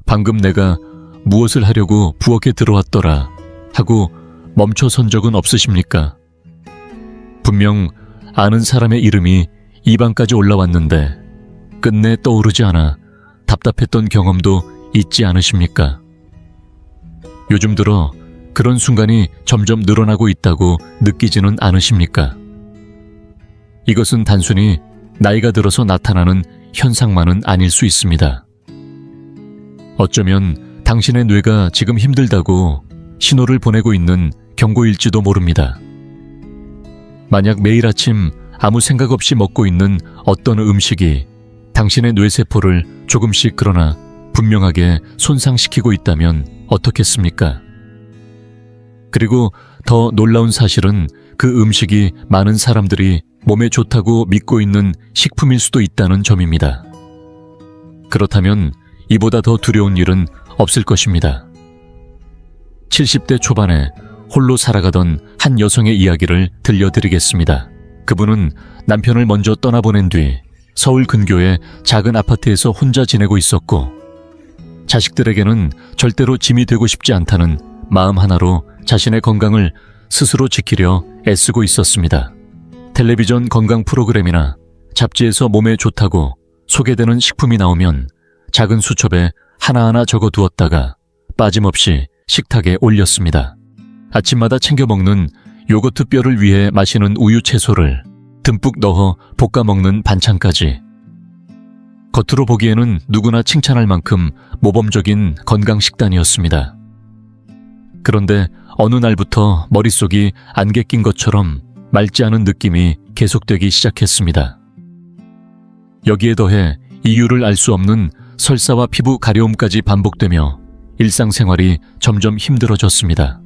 방금 내가 무엇을 하려고 부엌에 들어왔더라 하고 멈춰선 적은 없으십니까? 분명 아는 사람의 이름이 입안까지 올라왔는데 끝내 떠오르지 않아 답답했던 경험도 있지 않으십니까? 요즘 들어 그런 순간이 점점 늘어나고 있다고 느끼지는 않으십니까? 이것은 단순히 나이가 들어서 나타나는 현상만은 아닐 수 있습니다. 어쩌면 당신의 뇌가 지금 힘들다고 신호를 보내고 있는 경고일지도 모릅니다. 만약 매일 아침 아무 생각 없이 먹고 있는 어떤 음식이 당신의 뇌세포를 조금씩 그러나 분명하게 손상시키고 있다면 어떻겠습니까? 그리고 더 놀라운 사실은 그 음식이 많은 사람들이 몸에 좋다고 믿고 있는 식품일 수도 있다는 점입니다. 그렇다면 이보다 더 두려운 일은 없을 것입니다. 70대 초반에 홀로 살아가던 한 여성의 이야기를 들려드리겠습니다. 그분은 남편을 먼저 떠나보낸 뒤 서울 근교의 작은 아파트에서 혼자 지내고 있었고, 자식들에게는 절대로 짐이 되고 싶지 않다는 마음 하나로 자신의 건강을 스스로 지키려 애쓰고 있었습니다. 텔레비전 건강 프로그램이나 잡지에서 몸에 좋다고 소개되는 식품이 나오면 작은 수첩에 하나하나 적어두었다가 빠짐없이 식탁에 올렸습니다. 아침마다 챙겨 먹는 요거트 뼈를 위해 마시는 우유 채소를 듬뿍 넣어 볶아 먹는 반찬까지. 겉으로 보기에는 누구나 칭찬할 만큼 모범적인 건강 식단이었습니다. 그런데 어느 날부터 머릿속이 안개 낀 것처럼 맑지 않은 느낌이 계속되기 시작했습니다. 여기에 더해 이유를 알 수 없는 설사와 피부 가려움까지 반복되며 일상생활이 점점 힘들어졌습니다.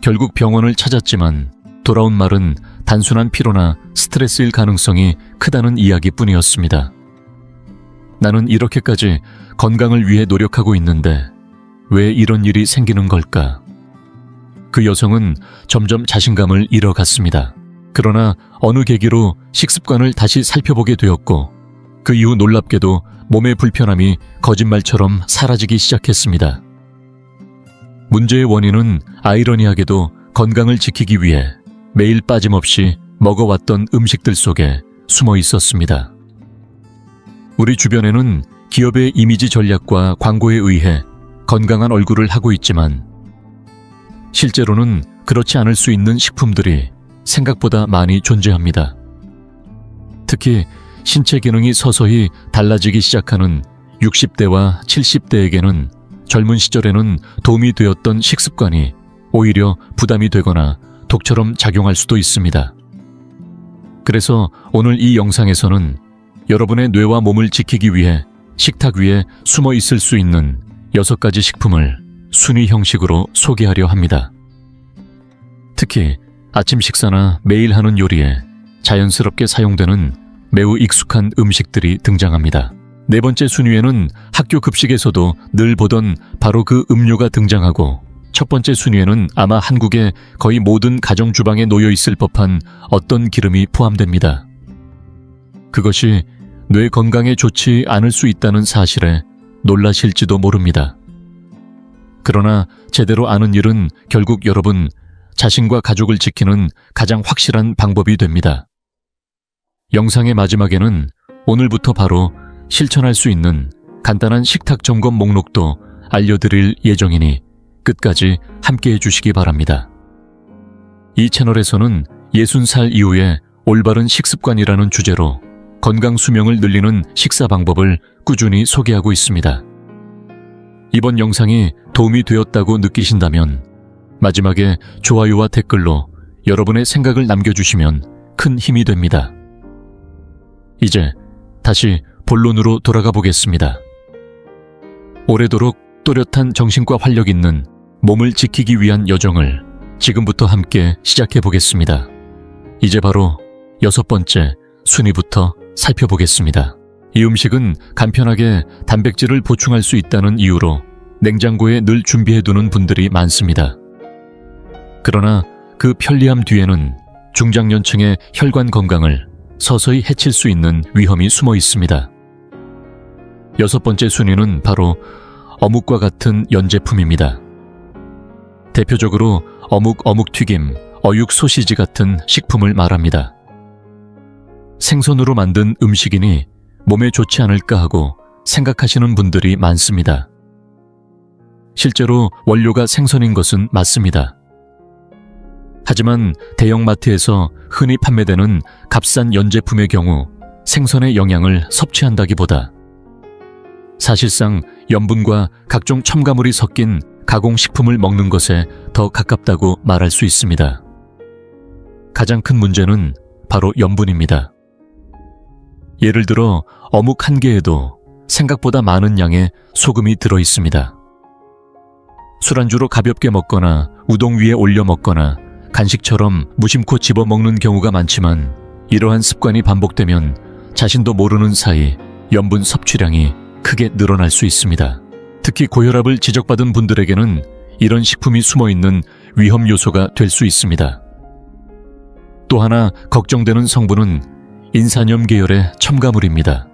결국 병원을 찾았지만 돌아온 말은 단순한 피로나 스트레스일 가능성이 크다는 이야기뿐이었습니다. 나는 이렇게까지 건강을 위해 노력하고 있는데 왜 이런 일이 생기는 걸까? 그 여성은 점점 자신감을 잃어갔습니다. 그러나 어느 계기로 식습관을 다시 살펴보게 되었고, 그 이후 놀랍게도 몸의 불편함이 거짓말처럼 사라지기 시작했습니다. 문제의 원인은 아이러니하게도 건강을 지키기 위해 매일 빠짐없이 먹어왔던 음식들 속에 숨어 있었습니다. 우리 주변에는 기업의 이미지 전략과 광고에 의해 건강한 얼굴을 하고 있지만, 실제로는 그렇지 않을 수 있는 식품들이 생각보다 많이 존재합니다. 특히 신체 기능이 서서히 달라지기 시작하는 60대와 70대에게는 젊은 시절에는 도움이 되었던 식습관이 오히려 부담이 되거나 독처럼 작용할 수도 있습니다. 그래서 오늘 이 영상에서는 여러분의 뇌와 몸을 지키기 위해 식탁 위에 숨어 있을 수 있는 6가지 식품을 순위 형식으로 소개하려 합니다. 특히 아침 식사나 매일 하는 요리에 자연스럽게 사용되는 매우 익숙한 음식들이 등장합니다. 4번째 순위에는 학교 급식에서도 늘 보던 바로 그 음료가 등장하고, 첫 번째 순위에는 아마 한국의 거의 모든 가정 주방에 놓여 있을 법한 어떤 기름이 포함됩니다. 그것이 뇌 건강에 좋지 않을 수 있다는 사실에 놀라실지도 모릅니다. 그러나 제대로 아는 일은 결국 여러분 자신과 가족을 지키는 가장 확실한 방법이 됩니다. 영상의 마지막에는 오늘부터 바로 실천할 수 있는 간단한 식탁 점검 목록도 알려드릴 예정이니 끝까지 함께 해주시기 바랍니다. 이 채널에서는 60살 이후에 올바른 식습관이라는 주제로 건강 수명을 늘리는 식사 방법을 꾸준히 소개하고 있습니다. 이번 영상이 도움이 되었다고 느끼신다면 마지막에 좋아요와 댓글로 여러분의 생각을 남겨주시면 큰 힘이 됩니다. 이제 다시 본론으로 돌아가 보겠습니다. 오래도록 또렷한 정신과 활력 있는 몸을 지키기 위한 여정을 지금부터 함께 시작해 보겠습니다. 이제 바로 6번째 순위부터 살펴보겠습니다. 이 음식은 간편하게 단백질을 보충할 수 있다는 이유로 냉장고에 늘 준비해두는 분들이 많습니다. 그러나 그 편리함 뒤에는 중장년층의 혈관 건강을 서서히 해칠 수 있는 위험이 숨어 있습니다. 6번째 순위는 바로 어묵과 같은 연제품입니다. 대표적으로 어묵튀김, 어육 소시지 같은 식품을 말합니다. 생선으로 만든 음식이니 몸에 좋지 않을까 하고 생각하시는 분들이 많습니다. 실제로 원료가 생선인 것은 맞습니다. 하지만 대형마트에서 흔히 판매되는 값싼 연제품의 경우 생선의 영양을 섭취한다기보다 사실상 염분과 각종 첨가물이 섞인 가공식품을 먹는 것에 더 가깝다고 말할 수 있습니다. 가장 큰 문제는 바로 염분입니다. 예를 들어 어묵 한 개에도 생각보다 많은 양의 소금이 들어 있습니다. 술안주로 가볍게 먹거나 우동 위에 올려 먹거나 간식처럼 무심코 집어먹는 경우가 많지만 이러한 습관이 반복되면 자신도 모르는 사이 염분 섭취량이 크게 늘어날 수 있습니다. 특히 고혈압을 지적받은 분들에게는 이런 식품이 숨어있는 위험 요소가 될 수 있습니다. 또 하나 걱정되는 성분은 인산염 계열의 첨가물입니다.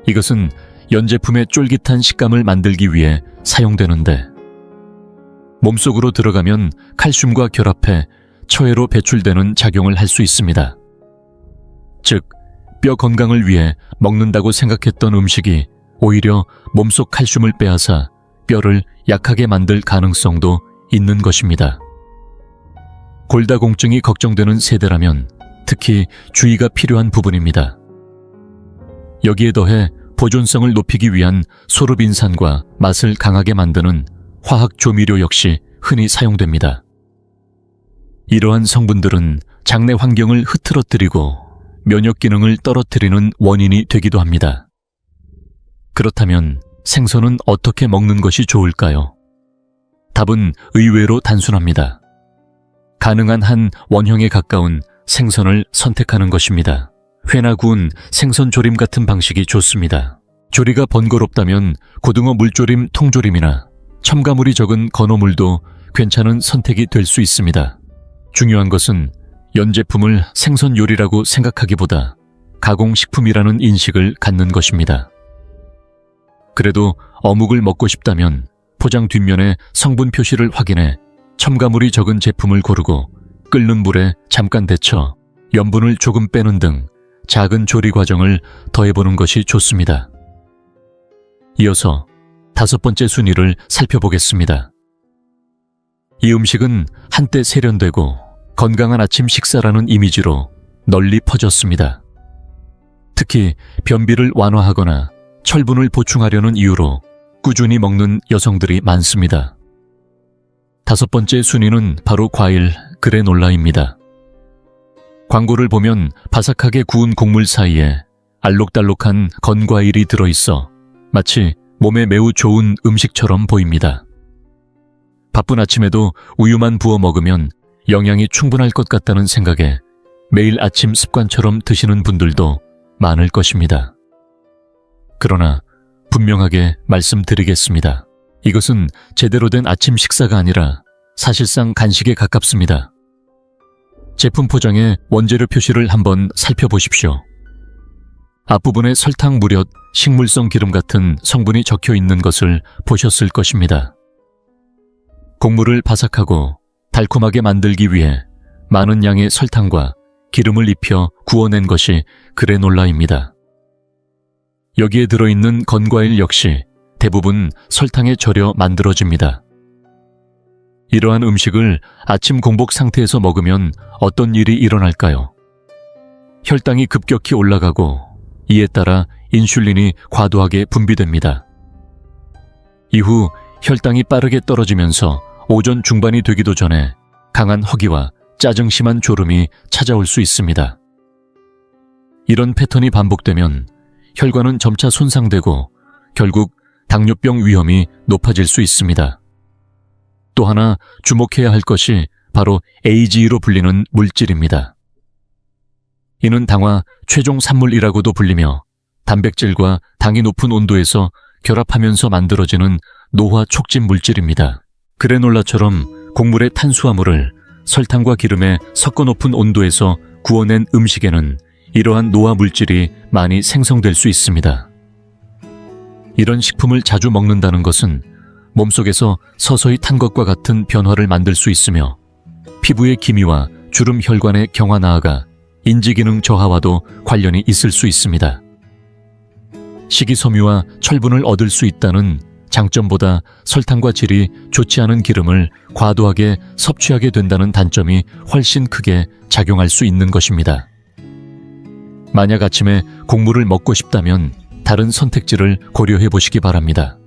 이것은 연제품의 쫄깃한 식감을 만들기 위해 사용되는데 몸속으로 들어가면 칼슘과 결합해 처해로 배출되는 작용을 할 수 있습니다. 즉, 뼈 건강을 위해 먹는다고 생각했던 음식이 오히려 몸속 칼슘을 빼앗아 뼈를 약하게 만들 가능성도 있는 것입니다. 골다공증이 걱정되는 세대라면 특히 주의가 필요한 부분입니다. 여기에 더해 보존성을 높이기 위한 소르빈산과 맛을 강하게 만드는 화학 조미료 역시 흔히 사용됩니다. 이러한 성분들은 장내 환경을 흐트러뜨리고 면역 기능을 떨어뜨리는 원인이 되기도 합니다. 그렇다면 생선은 어떻게 먹는 것이 좋을까요? 답은 의외로 단순합니다. 가능한 한 원형에 가까운 생선을 선택하는 것입니다. 회나 구운 생선 조림 같은 방식이 좋습니다. 조리가 번거롭다면 고등어 물조림, 통조림이나 첨가물이 적은 건어물도 괜찮은 선택이 될 수 있습니다. 중요한 것은 연제품을 생선 요리라고 생각하기보다 가공식품이라는 인식을 갖는 것입니다. 그래도 어묵을 먹고 싶다면 포장 뒷면에 성분 표시를 확인해 첨가물이 적은 제품을 고르고 끓는 물에 잠깐 데쳐 염분을 조금 빼는 등 작은 조리 과정을 더해보는 것이 좋습니다. 이어서 5번째 순위를 살펴보겠습니다. 이 음식은 한때 세련되고 건강한 아침 식사라는 이미지로 널리 퍼졌습니다. 특히 변비를 완화하거나 철분을 보충하려는 이유로 꾸준히 먹는 여성들이 많습니다. 5번째 순위는 바로 과일 그래놀라입니다. 광고를 보면 바삭하게 구운 곡물 사이에 알록달록한 건과일이 들어있어 마치 몸에 매우 좋은 음식처럼 보입니다. 바쁜 아침에도 우유만 부어 먹으면 영양이 충분할 것 같다는 생각에 매일 아침 습관처럼 드시는 분들도 많을 것입니다. 그러나 분명하게 말씀드리겠습니다. 이것은 제대로 된 아침 식사가 아니라 사실상 간식에 가깝습니다. 제품 포장의 원재료 표시를 한번 살펴보십시오. 앞부분에 설탕, 무렵, 식물성 기름 같은 성분이 적혀 있는 것을 보셨을 것입니다. 곡물을 바삭하고 달콤하게 만들기 위해 많은 양의 설탕과 기름을 입혀 구워낸 것이 그래놀라입니다. 여기에 들어있는 건과일 역시 대부분 설탕에 절여 만들어집니다. 이러한 음식을 아침 공복 상태에서 먹으면 어떤 일이 일어날까요? 혈당이 급격히 올라가고 이에 따라 인슐린이 과도하게 분비됩니다. 이후 혈당이 빠르게 떨어지면서 오전 중반이 되기도 전에 강한 허기와 짜증심한 졸음이 찾아올 수 있습니다. 이런 패턴이 반복되면 혈관은 점차 손상되고 결국 당뇨병 위험이 높아질 수 있습니다. 또 하나 주목해야 할 것이 바로 AGE로 불리는 물질입니다. 이는 당화 최종 산물이라고도 불리며 단백질과 당이 높은 온도에서 결합하면서 만들어지는 노화 촉진 물질입니다. 그래놀라처럼 곡물의 탄수화물을 설탕과 기름에 섞어 높은 온도에서 구워낸 음식에는 이러한 노화 물질이 많이 생성될 수 있습니다. 이런 식품을 자주 먹는다는 것은 몸속에서 서서히 탄 것과 같은 변화를 만들 수 있으며 피부의 기미와 주름 혈관의 경화 나아가 인지기능 저하와도 관련이 있을 수 있습니다. 식이섬유와 철분을 얻을 수 있다는 장점보다 설탕과 질이 좋지 않은 기름을 과도하게 섭취하게 된다는 단점이 훨씬 크게 작용할 수 있는 것입니다. 만약 아침에 곡물을 먹고 싶다면 다른 선택지를 고려해 보시기 바랍니다.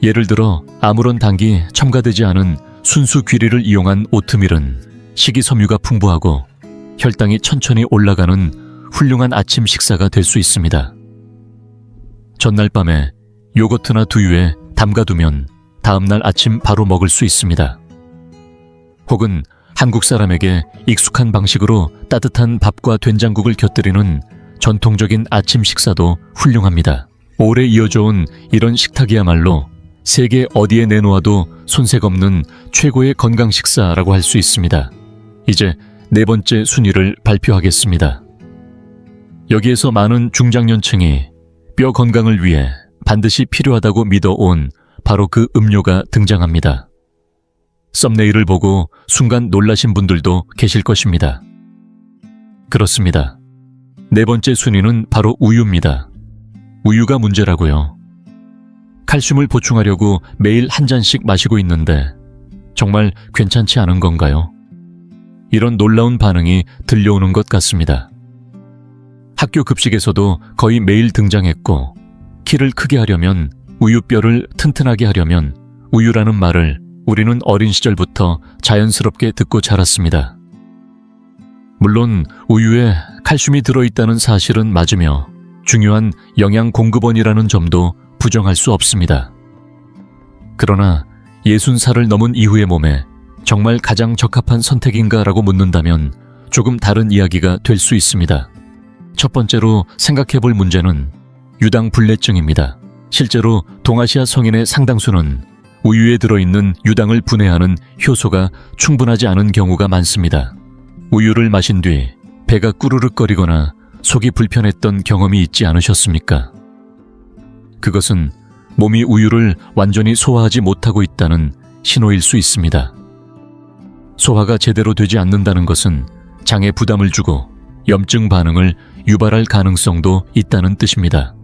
예를 들어 아무런 당이 첨가되지 않은 순수 귀리를 이용한 오트밀은 식이섬유가 풍부하고 혈당이 천천히 올라가는 훌륭한 아침 식사가 될 수 있습니다. 전날 밤에 요거트나 두유에 담가두면 다음날 아침 바로 먹을 수 있습니다. 혹은 한국 사람에게 익숙한 방식으로 따뜻한 밥과 된장국을 곁들이는 전통적인 아침 식사도 훌륭합니다. 오래 이어져온 이런 식탁이야말로 세계 어디에 내놓아도 손색 없는 최고의 건강 식사라고 할 수 있습니다. 이제 네 번째 순위를 발표하겠습니다. 여기에서 많은 중장년층이 뼈 건강을 위해 반드시 필요하다고 믿어온 바로 그 음료가 등장합니다. 썸네일을 보고 순간 놀라신 분들도 계실 것입니다. 그렇습니다. 네 번째 순위는 바로 우유입니다. 우유가 문제라고요. 칼슘을 보충하려고 매일 한 잔씩 마시고 있는데 정말 괜찮지 않은 건가요? 이런 놀라운 반응이 들려오는 것 같습니다. 학교 급식에서도 거의 매일 등장했고 키를 크게 하려면 우유뼈를 튼튼하게 하려면 우유라는 말을 우리는 어린 시절부터 자연스럽게 듣고 자랐습니다. 물론 우유에 칼슘이 들어있다는 사실은 맞으며 중요한 영양 공급원이라는 점도 부정할 수 없습니다. 그러나 60살을 넘은 이후의 몸에 정말 가장 적합한 선택인가라고 묻는다면 조금 다른 이야기가 될 수 있습니다. 첫 번째로 생각해 볼 문제는 유당불내증입니다. 실제로 동아시아 성인의 상당수는 우유에 들어있는 유당을 분해하는 효소가 충분하지 않은 경우가 많습니다. 우유를 마신 뒤 배가 꾸르륵거리거나 속이 불편했던 경험이 있지 않으셨습니까? 그것은 몸이 우유를 완전히 소화하지 못하고 있다는 신호일 수 있습니다. 소화가 제대로 되지 않는다는 것은 장에 부담을 주고 염증 반응을 유발할 가능성도 있다는 뜻입니다.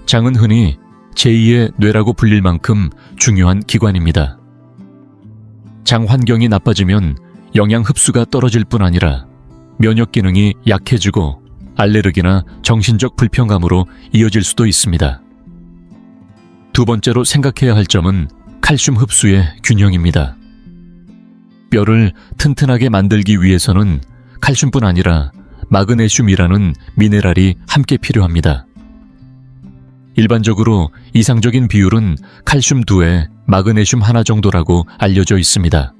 장은 흔히 제2의 뇌라고 불릴 만큼 중요한 기관입니다. 장 환경이 나빠지면 영양 흡수가 떨어질 뿐 아니라 면역 기능이 약해지고 알레르기나 정신적 불편감으로 이어질 수도 있습니다. 두 번째로 생각해야 할 점은 칼슘 흡수의 균형입니다. 뼈를 튼튼하게 만들기 위해서는 칼슘뿐 아니라 마그네슘이라는 미네랄이 함께 필요합니다. 일반적으로 이상적인 비율은 칼슘 2에 마그네슘 1 정도라고 알려져 있습니다.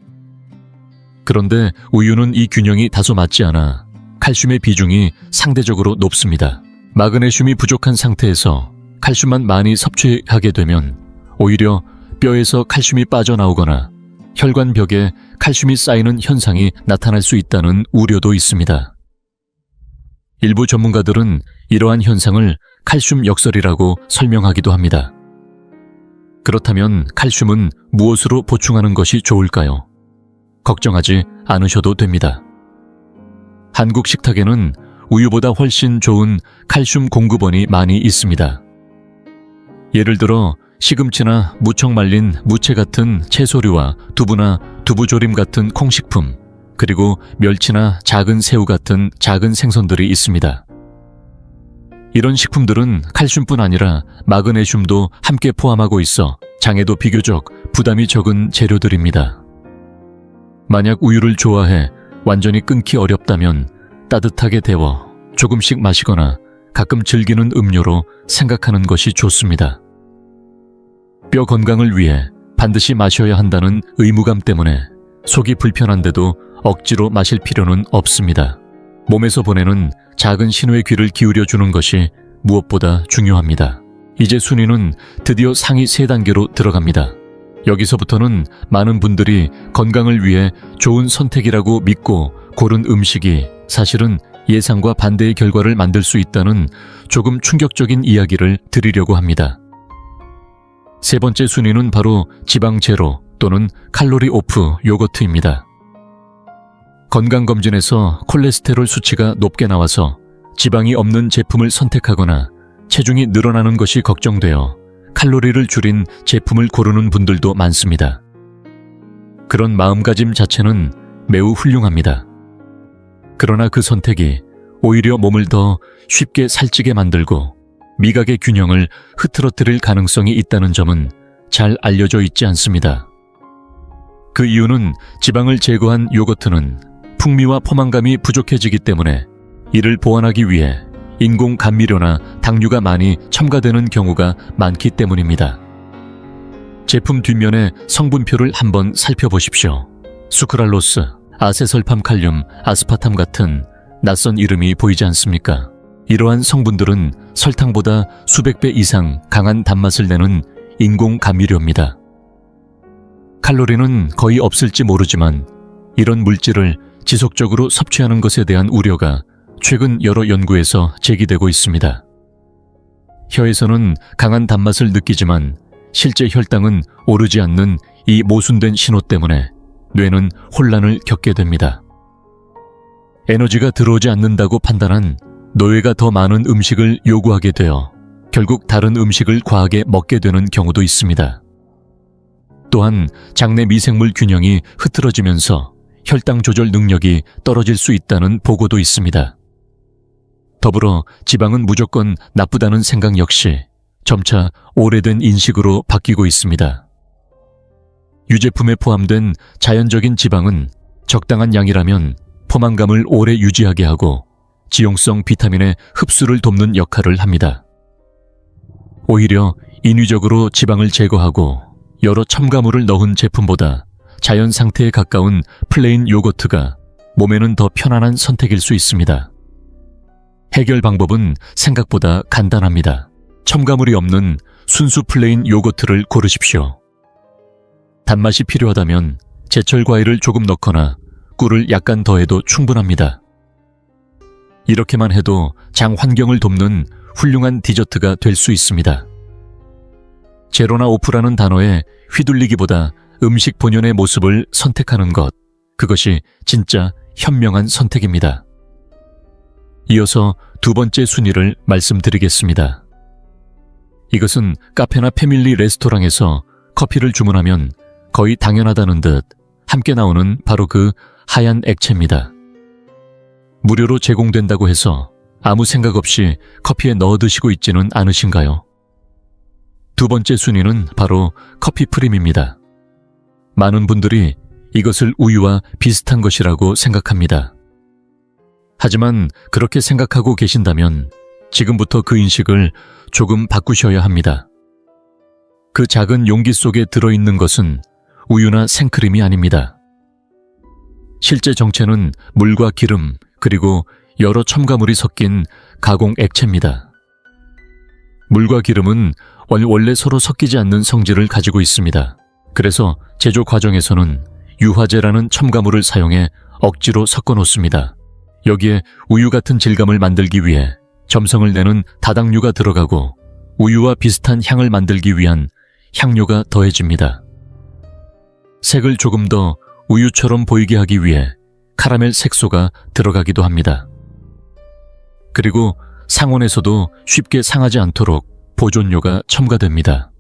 그런데 우유는 이 균형이 다소 맞지 않아 칼슘의 비중이 상대적으로 높습니다. 마그네슘이 부족한 상태에서 칼슘만 많이 섭취하게 되면 오히려 뼈에서 칼슘이 빠져나오거나 혈관벽에 칼슘이 쌓이는 현상이 나타날 수 있다는 우려도 있습니다. 일부 전문가들은 이러한 현상을 칼슘 역설이라고 설명하기도 합니다. 그렇다면 칼슘은 무엇으로 보충하는 것이 좋을까요? 걱정하지 않으셔도 됩니다. 한국 식탁에는 우유보다 훨씬 좋은 칼슘 공급원이 많이 있습니다. 예를 들어 시금치나 무척 말린 무채 같은 채소류와 두부나 두부조림 같은 콩식품, 그리고 멸치나 작은 새우 같은 작은 생선들이 있습니다. 이런 식품들은 칼슘뿐 아니라 마그네슘도 함께 포함하고 있어 장에도 비교적 부담이 적은 재료들입니다. 만약 우유를 좋아해 완전히 끊기 어렵다면 따뜻하게 데워 조금씩 마시거나 가끔 즐기는 음료로 생각하는 것이 좋습니다. 뼈 건강을 위해 반드시 마셔야 한다는 의무감 때문에 속이 불편한데도 억지로 마실 필요는 없습니다. 몸에서 보내는 작은 신호에 귀를 기울여 주는 것이 무엇보다 중요합니다. 이제 순위는 드디어 상위 3단계로 들어갑니다. 여기서부터는 많은 분들이 건강을 위해 좋은 선택이라고 믿고 고른 음식이 사실은 예상과 반대의 결과를 만들 수 있다는 조금 충격적인 이야기를 드리려고 합니다. 세 번째 순위는 바로 지방 제로 또는 칼로리 오프 요거트입니다. 건강검진에서 콜레스테롤 수치가 높게 나와서 지방이 없는 제품을 선택하거나 체중이 늘어나는 것이 걱정되어 칼로리를 줄인 제품을 고르는 분들도 많습니다. 그런 마음가짐 자체는 매우 훌륭합니다. 그러나 그 선택이 오히려 몸을 더 쉽게 살찌게 만들고 미각의 균형을 흐트러뜨릴 가능성이 있다는 점은 잘 알려져 있지 않습니다. 그 이유는 지방을 제거한 요거트는 풍미와 포만감이 부족해지기 때문에 이를 보완하기 위해 인공 감미료나 당류가 많이 첨가되는 경우가 많기 때문입니다. 제품 뒷면의 성분표를 한번 살펴보십시오. 수크랄로스, 아세설팜칼륨, 아스파탐 같은 낯선 이름이 보이지 않습니까? 이러한 성분들은 설탕보다 수백 배 이상 강한 단맛을 내는 인공 감미료입니다. 칼로리는 거의 없을지 모르지만 이런 물질을 지속적으로 섭취하는 것에 대한 우려가 최근 여러 연구에서 제기되고 있습니다. 혀에서는 강한 단맛을 느끼지만 실제 혈당은 오르지 않는 이 모순된 신호 때문에 뇌는 혼란을 겪게 됩니다. 에너지가 들어오지 않는다고 판단한 뇌가 더 많은 음식을 요구하게 되어 결국 다른 음식을 과하게 먹게 되는 경우도 있습니다. 또한 장내 미생물 균형이 흐트러지면서 혈당 조절 능력이 떨어질 수 있다는 보고도 있습니다. 더불어 지방은 무조건 나쁘다는 생각 역시 점차 오래된 인식으로 바뀌고 있습니다. 유제품에 포함된 자연적인 지방은 적당한 양이라면 포만감을 오래 유지하게 하고 지용성 비타민의 흡수를 돕는 역할을 합니다. 오히려 인위적으로 지방을 제거하고 여러 첨가물을 넣은 제품보다 자연 상태에 가까운 플레인 요거트가 몸에는 더 편안한 선택일 수 있습니다. 해결 방법은 생각보다 간단합니다. 첨가물이 없는 순수 플레인 요거트를 고르십시오. 단맛이 필요하다면 제철 과일을 조금 넣거나 꿀을 약간 더해도 충분합니다. 이렇게만 해도 장 환경을 돕는 훌륭한 디저트가 될 수 있습니다. 제로나 오프라는 단어에 휘둘리기보다 음식 본연의 모습을 선택하는 것, 그것이 진짜 현명한 선택입니다. 이어서 두 번째 순위를 말씀드리겠습니다. 이것은 카페나 패밀리 레스토랑에서 커피를 주문하면 거의 당연하다는 듯 함께 나오는 바로 그 하얀 액체입니다. 무료로 제공된다고 해서 아무 생각 없이 커피에 넣어 드시고 있지는 않으신가요? 두 번째 순위는 바로 커피 프림입니다. 많은 분들이 이것을 우유와 비슷한 것이라고 생각합니다. 하지만 그렇게 생각하고 계신다면 지금부터 그 인식을 조금 바꾸셔야 합니다. 그 작은 용기 속에 들어있는 것은 우유나 생크림이 아닙니다. 실제 정체는 물과 기름 그리고 여러 첨가물이 섞인 가공 액체입니다. 물과 기름은 원래 서로 섞이지 않는 성질을 가지고 있습니다. 그래서 제조 과정에서는 유화제라는 첨가물을 사용해 억지로 섞어 놓습니다. 여기에 우유 같은 질감을 만들기 위해 점성을 내는 다당류가 들어가고 우유와 비슷한 향을 만들기 위한 향료가 더해집니다. 색을 조금 더 우유처럼 보이게 하기 위해 카라멜 색소가 들어가기도 합니다. 그리고 상온에서도 쉽게 상하지 않도록 보존료가 첨가됩니다.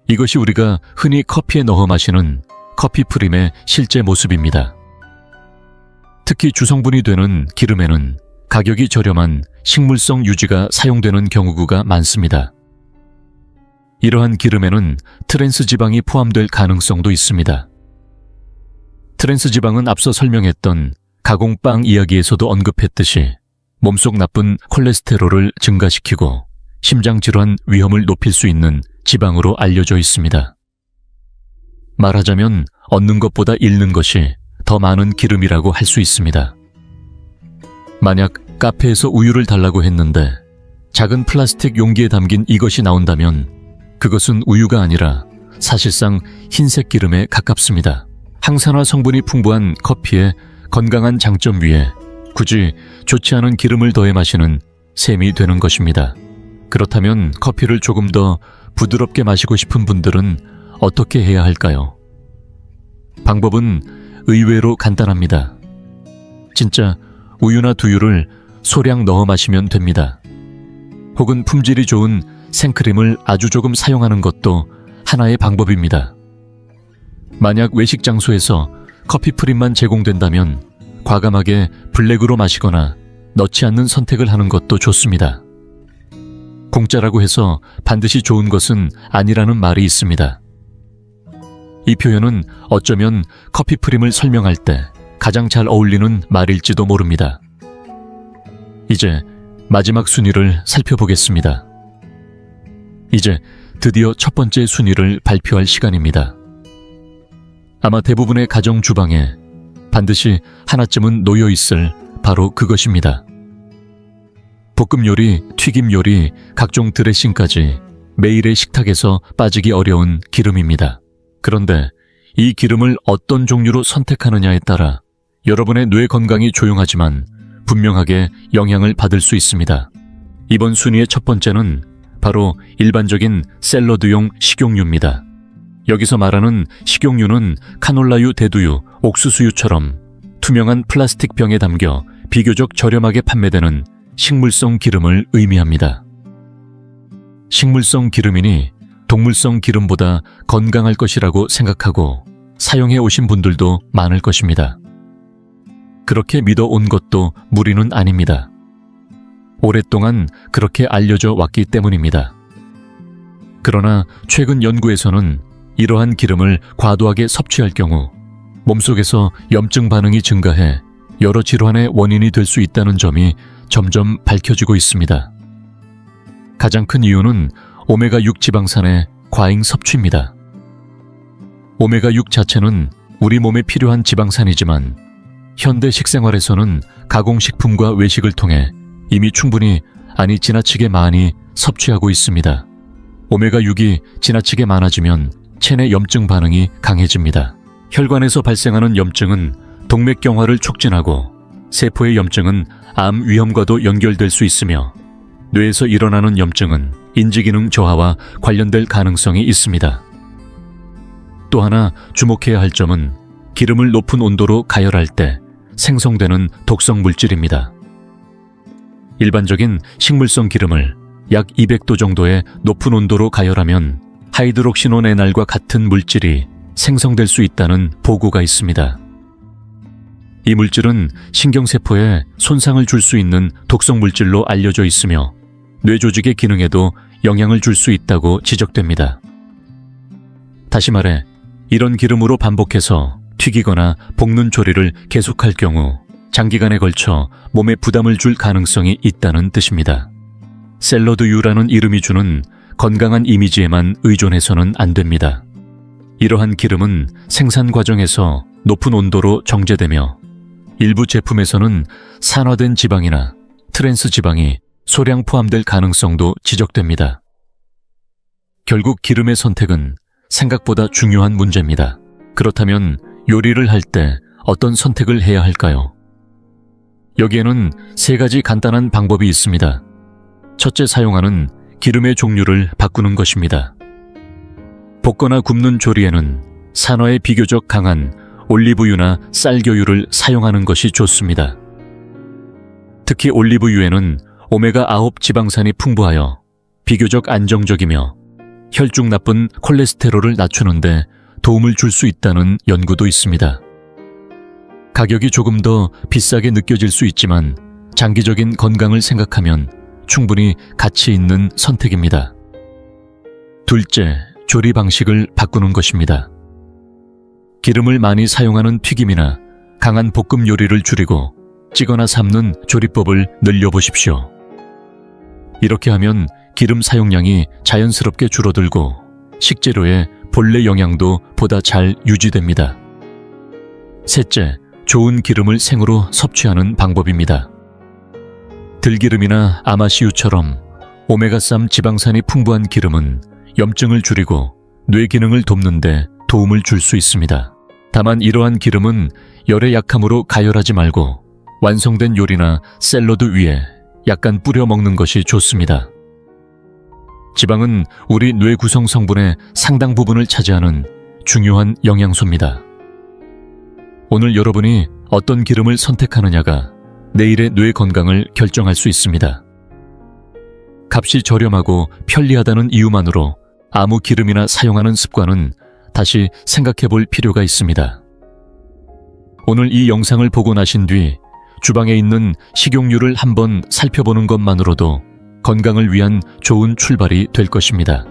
이것이 우리가 흔히 커피에 넣어 마시는 커피 프림의 실제 모습입니다. 특히 주성분이 되는 기름에는 가격이 저렴한 식물성 유지가 사용되는 경우가 많습니다. 이러한 기름에는 트랜스 지방이 포함될 가능성도 있습니다. 트랜스 지방은 앞서 설명했던 가공빵 이야기에서도 언급했듯이 몸속 나쁜 콜레스테롤을 증가시키고 심장질환 위험을 높일 수 있는 지방으로 알려져 있습니다. 말하자면 얻는 것보다 잃는 것이 더 많은 기름이라고 할 수 있습니다. 만약 카페에서 우유를 달라고 했는데 작은 플라스틱 용기에 담긴 이것이 나온다면 그것은 우유가 아니라 사실상 흰색 기름에 가깝습니다. 항산화 성분이 풍부한 커피의 건강한 장점 위에 굳이 좋지 않은 기름을 더해 마시는 셈이 되는 것입니다. 그렇다면 커피를 조금 더 부드럽게 마시고 싶은 분들은 어떻게 해야 할까요? 방법은 의외로 간단합니다. 진짜 우유나 두유를 소량 넣어 마시면 됩니다. 혹은 품질이 좋은 생크림을 아주 조금 사용하는 것도 하나의 방법입니다. 만약 외식 장소에서 커피 프림만 제공된다면 과감하게 블랙으로 마시거나 넣지 않는 선택을 하는 것도 좋습니다. 공짜라고 해서 반드시 좋은 것은 아니라는 말이 있습니다. 이 표현은 어쩌면 커피 프림을 설명할 때 가장 잘 어울리는 말일지도 모릅니다. 이제 마지막 순위를 살펴보겠습니다. 이제 드디어 첫 번째 순위를 발표할 시간입니다. 아마 대부분의 가정 주방에 반드시 하나쯤은 놓여 있을 바로 그것입니다. 볶음 요리, 튀김 요리, 각종 드레싱까지 매일의 식탁에서 빠지기 어려운 기름입니다. 그런데 이 기름을 어떤 종류로 선택하느냐에 따라 여러분의 뇌 건강이 조용하지만 분명하게 영향을 받을 수 있습니다. 이번 순위의 첫 번째는 바로 일반적인 샐러드용 식용유입니다. 여기서 말하는 식용유는 카놀라유, 대두유, 옥수수유처럼 투명한 플라스틱 병에 담겨 비교적 저렴하게 판매되는 식물성 기름을 의미합니다. 식물성 기름이니 동물성 기름보다 건강할 것이라고 생각하고 사용해 오신 분들도 많을 것입니다. 그렇게 믿어온 것도 무리는 아닙니다. 오랫동안 그렇게 알려져 왔기 때문입니다. 그러나 최근 연구에서는 이러한 기름을 과도하게 섭취할 경우 몸속에서 염증 반응이 증가해 여러 질환의 원인이 될 수 있다는 점이 점점 밝혀지고 있습니다. 가장 큰 이유는 오메가6 지방산의 과잉 섭취입니다. 오메가6 자체는 우리 몸에 필요한 지방산이지만 현대 식생활에서는 가공식품과 외식을 통해 이미 충분히, 아니 지나치게 많이 섭취하고 있습니다. 오메가6이 지나치게 많아지면 체내 염증 반응이 강해집니다. 혈관에서 발생하는 염증은 동맥경화를 촉진하고 세포의 염증은 암 위험과도 연결될 수 있으며 뇌에서 일어나는 염증은 인지기능 저하와 관련될 가능성이 있습니다. 또 하나 주목해야 할 점은 기름을 높은 온도로 가열할 때 생성되는 독성 물질입니다. 일반적인 식물성 기름을 약 200도 정도의 높은 온도로 가열하면 하이드록시노네날과 같은 물질이 생성될 수 있다는 보고가 있습니다. 이 물질은 신경세포에 손상을 줄 수 있는 독성 물질로 알려져 있으며 뇌조직의 기능에도 영향을 줄 수 있다고 지적됩니다. 다시 말해, 이런 기름으로 반복해서 튀기거나 볶는 조리를 계속할 경우 장기간에 걸쳐 몸에 부담을 줄 가능성이 있다는 뜻입니다. 샐러드유라는 이름이 주는 건강한 이미지에만 의존해서는 안 됩니다. 이러한 기름은 생산 과정에서 높은 온도로 정제되며 일부 제품에서는 산화된 지방이나 트랜스 지방이 소량 포함될 가능성도 지적됩니다. 결국 기름의 선택은 생각보다 중요한 문제입니다. 그렇다면 요리를 할 때 어떤 선택을 해야 할까요? 여기에는 3가지 간단한 방법이 있습니다. 첫째, 사용하는 기름의 종류를 바꾸는 것입니다. 볶거나 굽는 조리에는 산화에 비교적 강한 올리브유나 쌀겨유를 사용하는 것이 좋습니다. 특히 올리브유에는 오메가9 지방산이 풍부하여 비교적 안정적이며 혈중 나쁜 콜레스테롤을 낮추는데 도움을 줄 수 있다는 연구도 있습니다. 가격이 조금 더 비싸게 느껴질 수 있지만 장기적인 건강을 생각하면 충분히 가치 있는 선택입니다. 둘째, 조리 방식을 바꾸는 것입니다. 기름을 많이 사용하는 튀김이나 강한 볶음 요리를 줄이고 찌거나 삶는 조리법을 늘려보십시오. 이렇게 하면 기름 사용량이 자연스럽게 줄어들고 식재료의 본래 영양도 보다 잘 유지됩니다. 셋째, 좋은 기름을 생으로 섭취하는 방법입니다. 들기름이나 아마씨유처럼 오메가3 지방산이 풍부한 기름은 염증을 줄이고 뇌 기능을 돕는 데 도움을 줄 수 있습니다. 다만 이러한 기름은 열에 약함으로 가열하지 말고 완성된 요리나 샐러드 위에 약간 뿌려 먹는 것이 좋습니다. 지방은 우리 뇌 구성 성분의 상당 부분을 차지하는 중요한 영양소입니다. 오늘 여러분이 어떤 기름을 선택하느냐가 내일의 뇌 건강을 결정할 수 있습니다. 값이 저렴하고 편리하다는 이유만으로 아무 기름이나 사용하는 습관은 다시 생각해 볼 필요가 있습니다. 오늘 이 영상을 보고 나신 뒤 주방에 있는 식용유를 한번 살펴보는 것만으로도 건강을 위한 좋은 출발이 될 것입니다.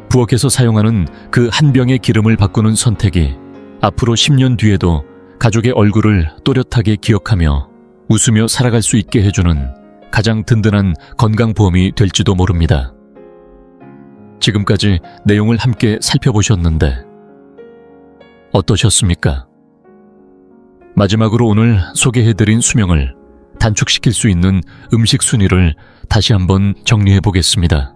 부엌에서 사용하는 그 한 병의 기름을 바꾸는 선택이 앞으로 10년 뒤에도 가족의 얼굴을 또렷하게 기억하며 웃으며 살아갈 수 있게 해주는 가장 든든한 건강보험이 될지도 모릅니다. 지금까지 내용을 함께 살펴보셨는데 어떠셨습니까? 마지막으로 오늘 소개해드린 수명을 단축시킬 수 있는 음식 순위를 다시 한번 정리해 보겠습니다.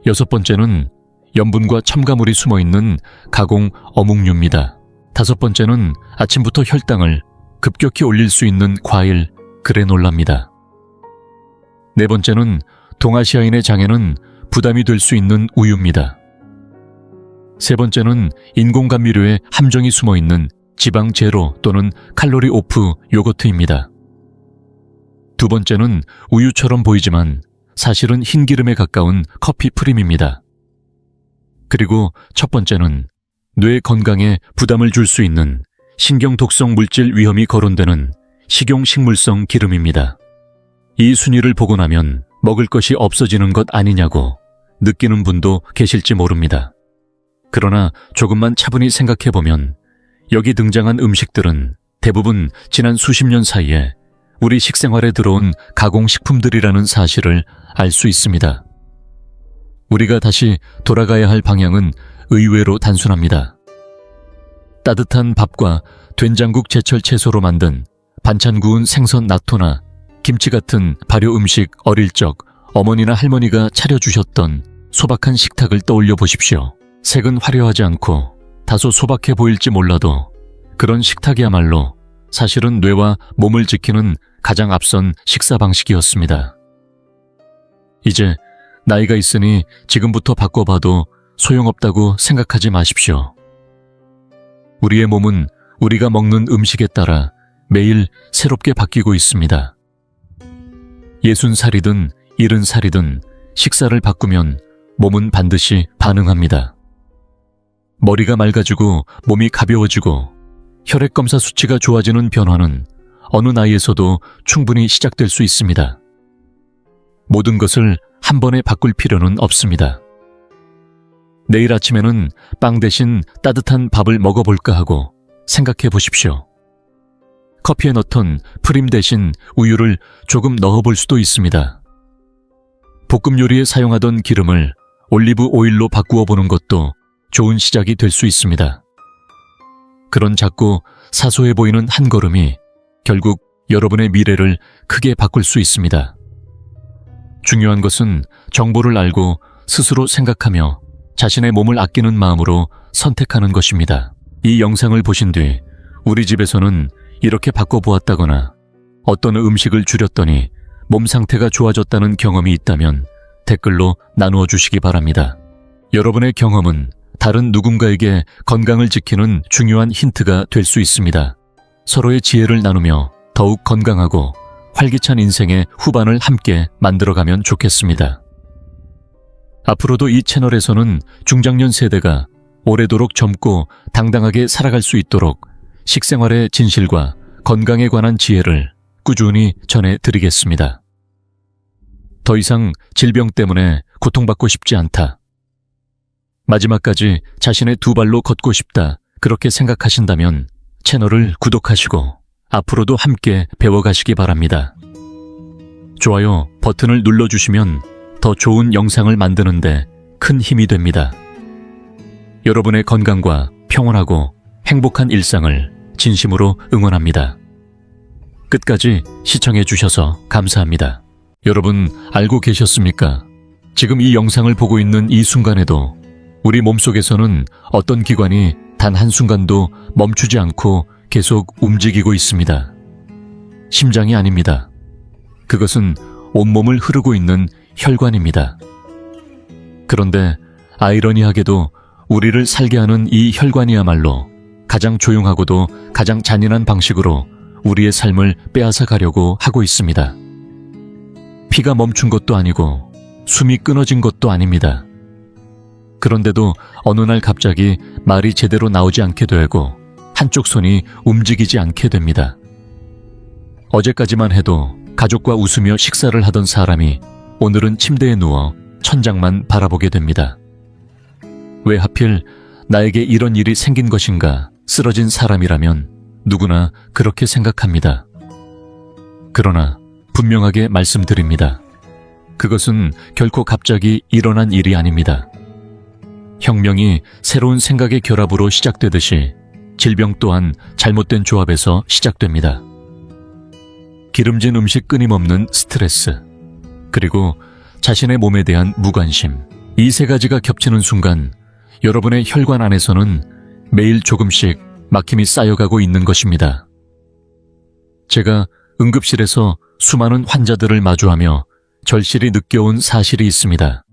6번째는 염분과 첨가물이 숨어있는 가공 어묵류입니다. 5번째는 아침부터 혈당을 급격히 올릴 수 있는 과일 그래놀라입니다. 4번째는 동아시아인의 장에는 부담이 될 수 있는 우유입니다. 3번째는 인공감미료에 함정이 숨어있는 지방 제로 또는 칼로리 오프 요거트입니다. 2번째는 우유처럼 보이지만 사실은 흰기름에 가까운 커피 프림입니다. 그리고 첫 번째는 뇌 건강에 부담을 줄 수 있는 신경독성 물질 위험이 거론되는 식용식물성 기름입니다. 이 순위를 보고 나면 먹을 것이 없어지는 것 아니냐고 느끼는 분도 계실지 모릅니다. 그러나 조금만 차분히 생각해보면 여기 등장한 음식들은 대부분 지난 수십 년 사이에 우리 식생활에 들어온 가공식품들이라는 사실을 알 수 있습니다. 우리가 다시 돌아가야 할 방향은 의외로 단순합니다. 따뜻한 밥과 된장국 제철 채소로 만든 반찬 구운 생선 나토나 김치 같은 발효 음식 어릴 적 어머니나 할머니가 차려주셨던 소박한 식탁을 떠올려 보십시오. 색은 화려하지 않고 다소 소박해 보일지 몰라도 그런 식탁이야말로 사실은 뇌와 몸을 지키는 가장 앞선 식사 방식이었습니다. 이제 나이가 있으니 지금부터 바꿔봐도 소용없다고 생각하지 마십시오. 우리의 몸은 우리가 먹는 음식에 따라 매일 새롭게 바뀌고 있습니다. 60살이든 70살이든 식사를 바꾸면 몸은 반드시 반응합니다. 머리가 맑아지고 몸이 가벼워지고 혈액검사 수치가 좋아지는 변화는 어느 나이에서도 충분히 시작될 수 있습니다. 모든 것을 한 번에 바꿀 필요는 없습니다. 내일 아침에는 빵 대신 따뜻한 밥을 먹어볼까 하고 생각해 보십시오. 커피에 넣던 프림 대신 우유를 조금 넣어볼 수도 있습니다. 볶음 요리에 사용하던 기름을 올리브 오일로 바꾸어 보는 것도 좋은 시작이 될 수 있습니다. 그런 작고 사소해 보이는 한 걸음이 결국 여러분의 미래를 크게 바꿀 수 있습니다. 중요한 것은 정보를 알고 스스로 생각하며 자신의 몸을 아끼는 마음으로 선택하는 것입니다. 이 영상을 보신 뒤 우리 집에서는 이렇게 바꿔보았다거나 어떤 음식을 줄였더니 몸 상태가 좋아졌다는 경험이 있다면 댓글로 나누어 주시기 바랍니다. 여러분의 경험은 다른 누군가에게 건강을 지키는 중요한 힌트가 될 수 있습니다. 서로의 지혜를 나누며 더욱 건강하고 활기찬 인생의 후반을 함께 만들어가면 좋겠습니다. 앞으로도 이 채널에서는 중장년 세대가 오래도록 젊고 당당하게 살아갈 수 있도록 식생활의 진실과 건강에 관한 지혜를 꾸준히 전해드리겠습니다. 더 이상 질병 때문에 고통받고 싶지 않다. 마지막까지 자신의 두 발로 걷고 싶다. 그렇게 생각하신다면 채널을 구독하시고 앞으로도 함께 배워가시기 바랍니다. 좋아요 버튼을 눌러주시면 더 좋은 영상을 만드는데 큰 힘이 됩니다. 여러분의 건강과 평온하고 행복한 일상을 진심으로 응원합니다. 끝까지 시청해 주셔서 감사합니다. 여러분 알고 계셨습니까? 지금 이 영상을 보고 있는 이 순간에도 우리 몸속에서는 어떤 기관이 단 한순간도 멈추지 않고 계속 움직이고 있습니다. 심장이 아닙니다. 그것은 온몸을 흐르고 있는 혈관입니다. 그런데 아이러니하게도 우리를 살게 하는 이 혈관이야말로 가장 조용하고도 가장 잔인한 방식으로 우리의 삶을 빼앗아 가려고 하고 있습니다. 피가 멈춘 것도 아니고 숨이 끊어진 것도 아닙니다. 그런데도 어느 날 갑자기 말이 제대로 나오지 않게 되고 한쪽 손이 움직이지 않게 됩니다. 어제까지만 해도 가족과 웃으며 식사를 하던 사람이 오늘은 침대에 누워 천장만 바라보게 됩니다. 왜 하필 나에게 이런 일이 생긴 것인가 쓰러진 사람이라면 누구나 그렇게 생각합니다. 그러나 분명하게 말씀드립니다. 그것은 결코 갑자기 일어난 일이 아닙니다. 혁명이 새로운 생각의 결합으로 시작되듯이 질병 또한 잘못된 조합에서 시작됩니다. 기름진 음식 끊임없는 스트레스, 그리고 자신의 몸에 대한 무관심, 이 세 가지가 겹치는 순간 여러분의 혈관 안에서는 매일 조금씩 막힘이 쌓여가고 있는 것입니다. 제가 응급실에서 수많은 환자들을 마주하며 절실히 느껴온 사실이 있습니다.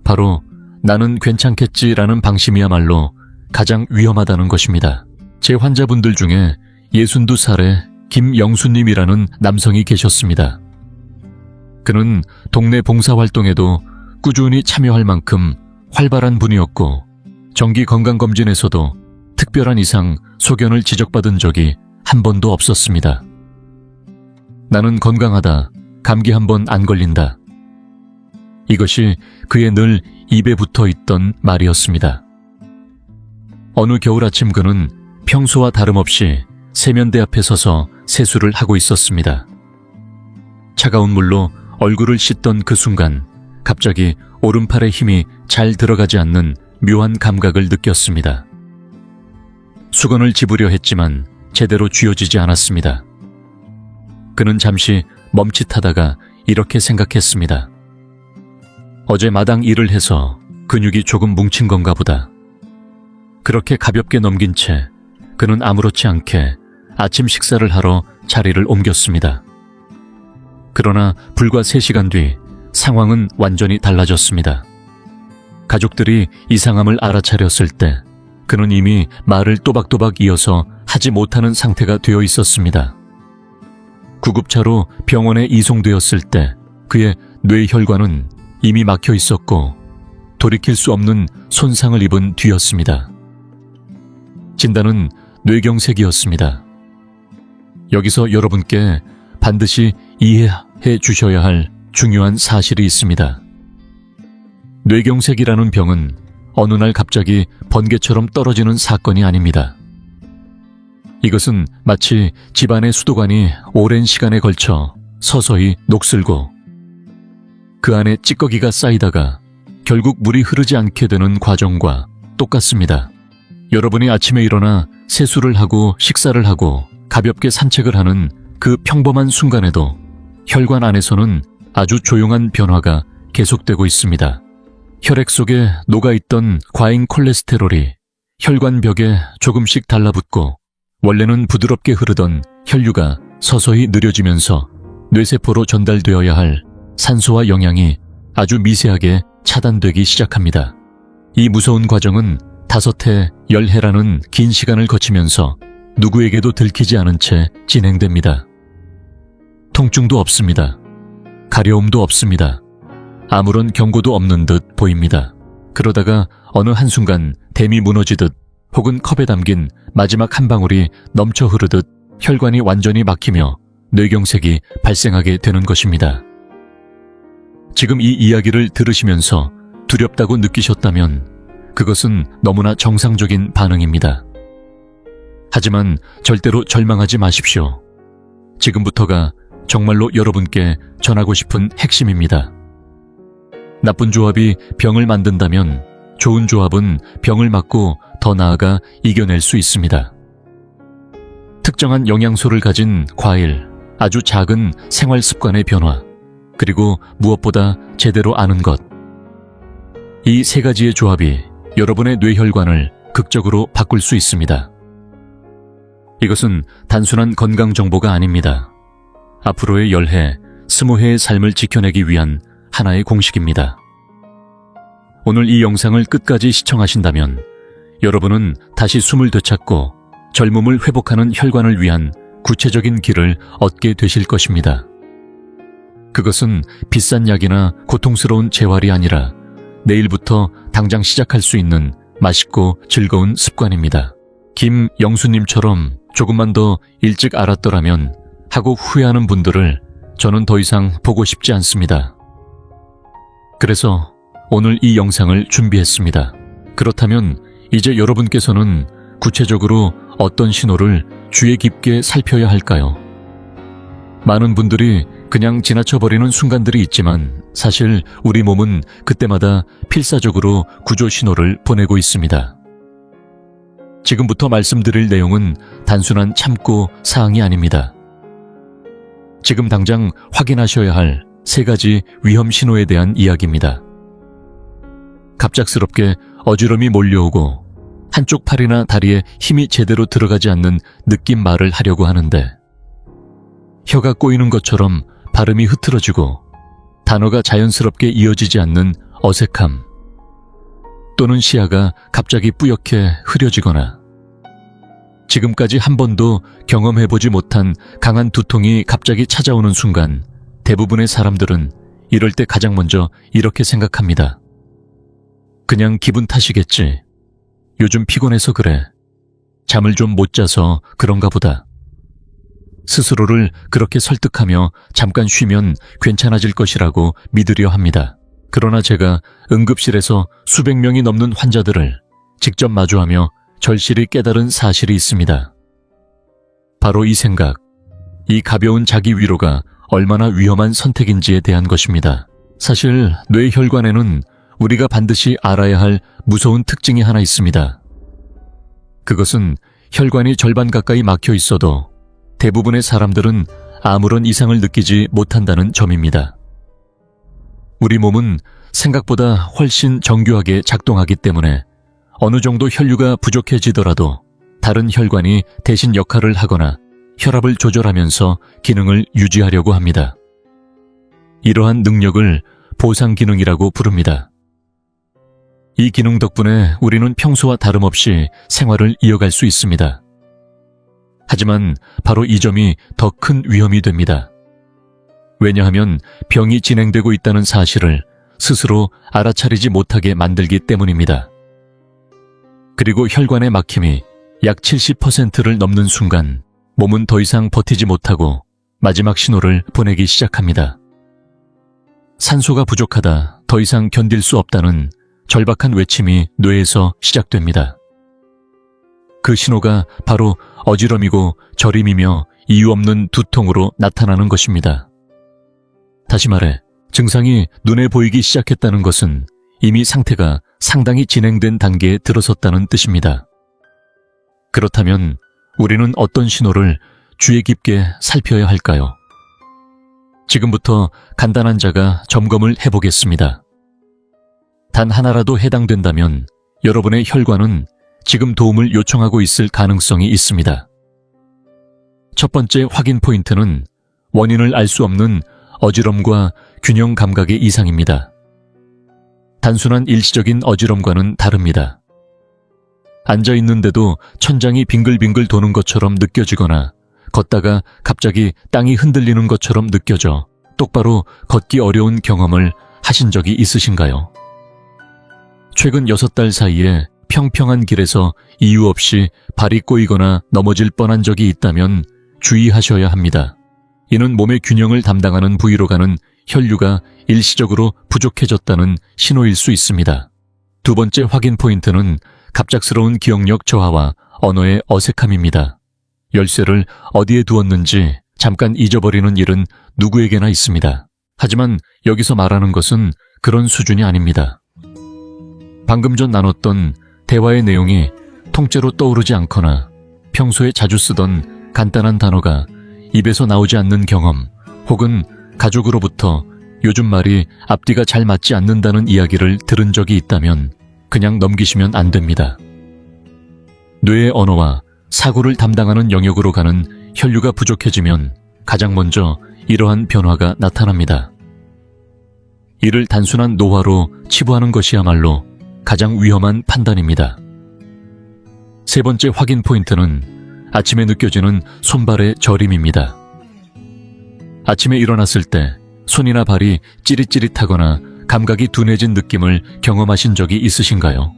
바로 나는 괜찮겠지라는 방심이야말로 가장 위험하다는 것입니다. 제 환자분들 중에 62살의 김영수님이라는 남성이 계셨습니다. 그는 동네 봉사활동에도 꾸준히 참여할 만큼 활발한 분이었고 정기 건강검진에서도 특별한 이상 소견을 지적받은 적이 한 번도 없었습니다. 나는 건강하다, 감기 한 번 안 걸린다. 이것이 그의 늘 입에 붙어 있던 말이었습니다. 어느 겨울 아침 그는 평소와 다름없이 세면대 앞에 서서 세수를 하고 있었습니다. 차가운 물로 얼굴을 씻던 그 순간 갑자기 오른팔에 힘이 잘 들어가지 않는 묘한 감각을 느꼈습니다. 수건을 집으려 했지만 제대로 쥐어지지 않았습니다. 그는 잠시 멈칫하다가 이렇게 생각했습니다. 어제 마당 일을 해서 근육이 조금 뭉친 건가 보다. 그렇게 가볍게 넘긴 채 그는 아무렇지 않게 아침 식사를 하러 자리를 옮겼습니다. 그러나 불과 3시간 뒤 상황은 완전히 달라졌습니다. 가족들이 이상함을 알아차렸을 때 그는 이미 말을 또박또박 이어서 하지 못하는 상태가 되어 있었습니다. 구급차로 병원에 이송되었을 때 그의 뇌혈관은 이미 막혀 있었고 돌이킬 수 없는 손상을 입은 뒤였습니다. 진단은 뇌경색이었습니다. 여기서 여러분께 반드시 이해해 주셔야 할 중요한 사실이 있습니다. 뇌경색이라는 병은 어느 날 갑자기 번개처럼 떨어지는 사건이 아닙니다. 이것은 마치 집안의 수도관이 오랜 시간에 걸쳐 서서히 녹슬고 그 안에 찌꺼기가 쌓이다가 결국 물이 흐르지 않게 되는 과정과 똑같습니다. 여러분이 아침에 일어나 세수를 하고 식사를 하고 가볍게 산책을 하는 그 평범한 순간에도 혈관 안에서는 아주 조용한 변화가 계속되고 있습니다. 혈액 속에 녹아있던 과잉 콜레스테롤이 혈관벽에 조금씩 달라붙고 원래는 부드럽게 흐르던 혈류가 서서히 느려지면서 뇌세포로 전달되어야 할 산소와 영양이 아주 미세하게 차단되기 시작합니다. 이 무서운 과정은 5회, 10회라는 긴 시간을 거치면서 누구에게도 들키지 않은 채 진행됩니다. 통증도 없습니다. 가려움도 없습니다. 아무런 경고도 없는 듯 보입니다. 그러다가 어느 한순간 댐이 무너지듯 혹은 컵에 담긴 마지막 한 방울이 넘쳐 흐르듯 혈관이 완전히 막히며 뇌경색이 발생하게 되는 것입니다. 지금 이 이야기를 들으시면서 두렵다고 느끼셨다면 그것은 너무나 정상적인 반응입니다. 하지만 절대로 절망하지 마십시오. 지금부터가 정말로 여러분께 전하고 싶은 핵심입니다. 나쁜 조합이 병을 만든다면 좋은 조합은 병을 막고 더 나아가 이겨낼 수 있습니다. 특정한 영양소를 가진 과일, 아주 작은 생활 습관의 변화, 그리고 무엇보다 제대로 아는 것. 이 3가지의 조합이 여러분의 뇌혈관을 극적으로 바꿀 수 있습니다. 이것은 단순한 건강 정보가 아닙니다. 앞으로의 10해, 20해의 삶을 지켜내기 위한 하나의 공식입니다. 오늘 이 영상을 끝까지 시청하신다면 여러분은 다시 숨을 되찾고 젊음을 회복하는 혈관을 위한 구체적인 길을 얻게 되실 것입니다. 그것은 비싼 약이나 고통스러운 재활이 아니라 내일부터 당장 시작할 수 있는 맛있고 즐거운 습관입니다. 김영수님처럼 조금만 더 일찍 알았더라면 하고 후회하는 분들을 저는 더 이상 보고 싶지 않습니다. 그래서 오늘 이 영상을 준비했습니다. 그렇다면 이제 여러분께서는 구체적으로 어떤 신호를 주의 깊게 살펴야 할까요? 많은 분들이 그냥 지나쳐버리는 순간들이 있지만 사실 우리 몸은 그때마다 필사적으로 구조 신호를 보내고 있습니다. 지금부터 말씀드릴 내용은 단순한 참고 사항이 아닙니다. 지금 당장 확인하셔야 할 3가지 위험 신호에 대한 이야기입니다. 갑작스럽게 어지럼이 몰려오고 한쪽 팔이나 다리에 힘이 제대로 들어가지 않는 느낌 말을 하려고 하는데 혀가 꼬이는 것처럼 발음이 흐트러지고 단어가 자연스럽게 이어지지 않는 어색함, 또는 시야가 갑자기 뿌옇게 흐려지거나 지금까지 한 번도 경험해보지 못한 강한 두통이 갑자기 찾아오는 순간 대부분의 사람들은 이럴 때 가장 먼저 이렇게 생각합니다. 그냥 기분 탓이겠지. 요즘 피곤해서 그래. 잠을 좀 못 자서 그런가 보다. 스스로를 그렇게 설득하며 잠깐 쉬면 괜찮아질 것이라고 믿으려 합니다. 그러나 제가 응급실에서 수백 명이 넘는 환자들을 직접 마주하며 절실히 깨달은 사실이 있습니다. 바로 이 생각, 이 가벼운 자기 위로가 얼마나 위험한 선택인지에 대한 것입니다. 사실 뇌혈관에는 우리가 반드시 알아야 할 무서운 특징이 하나 있습니다. 그것은 혈관이 절반 가까이 막혀 있어도 대부분의 사람들은 아무런 이상을 느끼지 못한다는 점입니다. 우리 몸은 생각보다 훨씬 정교하게 작동하기 때문에 어느 정도 혈류가 부족해지더라도 다른 혈관이 대신 역할을 하거나 혈압을 조절하면서 기능을 유지하려고 합니다. 이러한 능력을 보상기능이라고 부릅니다. 이 기능 덕분에 우리는 평소와 다름없이 생활을 이어갈 수 있습니다. 하지만 바로 이 점이 더 큰 위험이 됩니다. 왜냐하면 병이 진행되고 있다는 사실을 스스로 알아차리지 못하게 만들기 때문입니다. 그리고 혈관의 막힘이 약 70%를 넘는 순간 몸은 더 이상 버티지 못하고 마지막 신호를 보내기 시작합니다. 산소가 부족하다, 더 이상 견딜 수 없다는 절박한 외침이 뇌에서 시작됩니다. 그 신호가 바로 어지럼이고 저림이며 이유 없는 두통으로 나타나는 것입니다. 다시 말해, 증상이 눈에 보이기 시작했다는 것은 이미 상태가 상당히 진행된 단계에 들어섰다는 뜻입니다. 그렇다면 우리는 어떤 신호를 주의 깊게 살펴야 할까요? 지금부터 간단한 자가 점검을 해보겠습니다. 단 하나라도 해당된다면 여러분의 혈관은 지금 도움을 요청하고 있을 가능성이 있습니다. 첫 번째 확인 포인트는 원인을 알 수 없는 어지럼과 균형 감각의 이상입니다. 단순한 일시적인 어지럼과는 다릅니다. 앉아있는데도 천장이 빙글빙글 도는 것처럼 느껴지거나 걷다가 갑자기 땅이 흔들리는 것처럼 느껴져 똑바로 걷기 어려운 경험을 하신 적이 있으신가요? 최근 6달 사이에 평평한 길에서 이유 없이 발이 꼬이거나 넘어질 뻔한 적이 있다면 주의하셔야 합니다. 이는 몸의 균형을 담당하는 부위로 가는 혈류가 일시적으로 부족해졌다는 신호일 수 있습니다. 두 번째 확인 포인트는 갑작스러운 기억력 저하와 언어의 어색함입니다. 열쇠를 어디에 두었는지 잠깐 잊어버리는 일은 누구에게나 있습니다. 하지만 여기서 말하는 것은 그런 수준이 아닙니다. 방금 전 나눴던 대화의 내용이 통째로 떠오르지 않거나 평소에 자주 쓰던 간단한 단어가 입에서 나오지 않는 경험, 혹은 가족으로부터 요즘 말이 앞뒤가 잘 맞지 않는다는 이야기를 들은 적이 있다면 그냥 넘기시면 안 됩니다. 뇌의 언어와 사고를 담당하는 영역으로 가는 혈류가 부족해지면 가장 먼저 이러한 변화가 나타납니다. 이를 단순한 노화로 치부하는 것이야말로 가장 위험한 판단입니다. 세 번째 확인 포인트는 아침에 느껴지는 손발의 저림입니다. 아침에 일어났을 때 손이나 발이 찌릿찌릿하거나 감각이 둔해진 느낌을 경험하신 적이 있으신가요?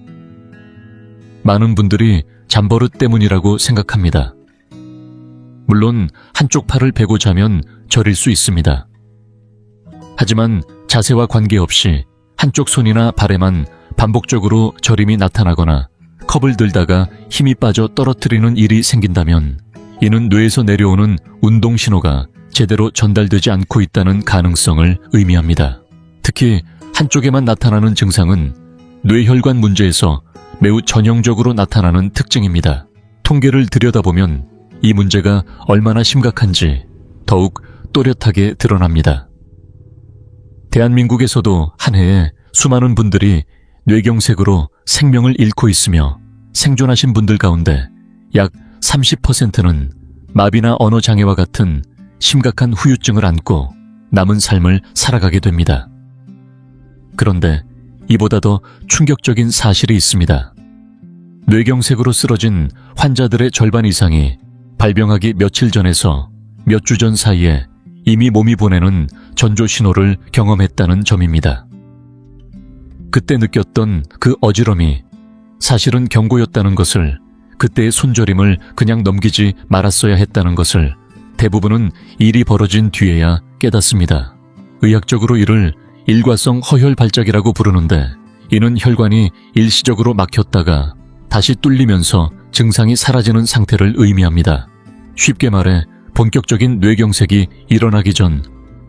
많은 분들이 잠버릇 때문이라고 생각합니다. 물론 한쪽 팔을 베고 자면 저릴 수 있습니다. 하지만 자세와 관계없이 한쪽 손이나 발에만 반복적으로 저림이 나타나거나 컵을 들다가 힘이 빠져 떨어뜨리는 일이 생긴다면 이는 뇌에서 내려오는 운동 신호가 제대로 전달되지 않고 있다는 가능성을 의미합니다. 특히 한쪽에만 나타나는 증상은 뇌혈관 문제에서 매우 전형적으로 나타나는 특징입니다. 통계를 들여다보면 이 문제가 얼마나 심각한지 더욱 또렷하게 드러납니다. 대한민국에서도 한 해에 수많은 분들이 뇌경색으로 생명을 잃고 있으며 생존하신 분들 가운데 약 30%는 마비나 언어장애와 같은 심각한 후유증을 안고 남은 삶을 살아가게 됩니다. 그런데 이보다 더 충격적인 사실이 있습니다. 뇌경색으로 쓰러진 환자들의 절반 이상이 발병하기 며칠 전에서 몇 주 전 사이에 이미 몸이 보내는 전조 신호를 경험했다는 점입니다. 그때 느꼈던 그 어지럼이 사실은 경고였다는 것을, 그때의 손저림을 그냥 넘기지 말았어야 했다는 것을 대부분은 일이 벌어진 뒤에야 깨닫습니다. 의학적으로 이를 일과성 허혈 발작이라고 부르는데, 이는 혈관이 일시적으로 막혔다가 다시 뚫리면서 증상이 사라지는 상태를 의미합니다. 쉽게 말해 본격적인 뇌경색이 일어나기 전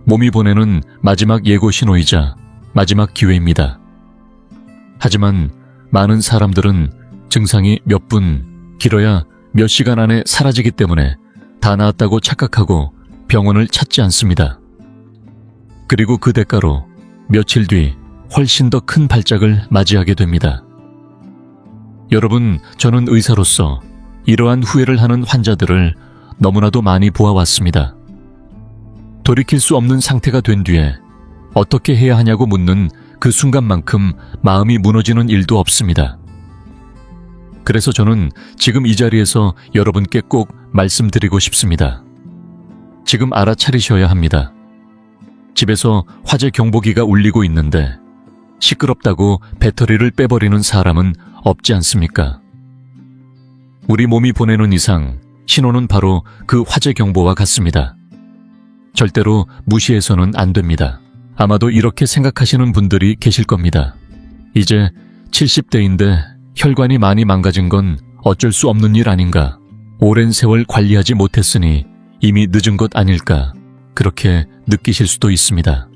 몸이 보내는 마지막 예고 신호이자 마지막 기회입니다. 하지만 많은 사람들은 증상이 몇 분, 길어야 몇 시간 안에 사라지기 때문에 다 나았다고 착각하고 병원을 찾지 않습니다. 그리고 그 대가로 며칠 뒤 훨씬 더 큰 발작을 맞이하게 됩니다. 여러분, 저는 의사로서 이러한 후회를 하는 환자들을 너무나도 많이 보아왔습니다. 돌이킬 수 없는 상태가 된 뒤에 어떻게 해야 하냐고 묻는 그 순간만큼 마음이 무너지는 일도 없습니다. 그래서 저는 지금 이 자리에서 여러분께 꼭 말씀드리고 싶습니다. 지금 알아차리셔야 합니다. 집에서 화재 경보기가 울리고 있는데 시끄럽다고 배터리를 빼버리는 사람은 없지 않습니까? 우리 몸이 보내는 이상 신호는 바로 그 화재 경보와 같습니다. 절대로 무시해서는 안 됩니다. 아마도 이렇게 생각하시는 분들이 계실 겁니다. 이제 70대인데 혈관이 많이 망가진 건 어쩔 수 없는 일 아닌가? 오랜 세월 관리하지 못했으니 이미 늦은 것 아닐까? 그렇게 느끼실 수도 있습니다.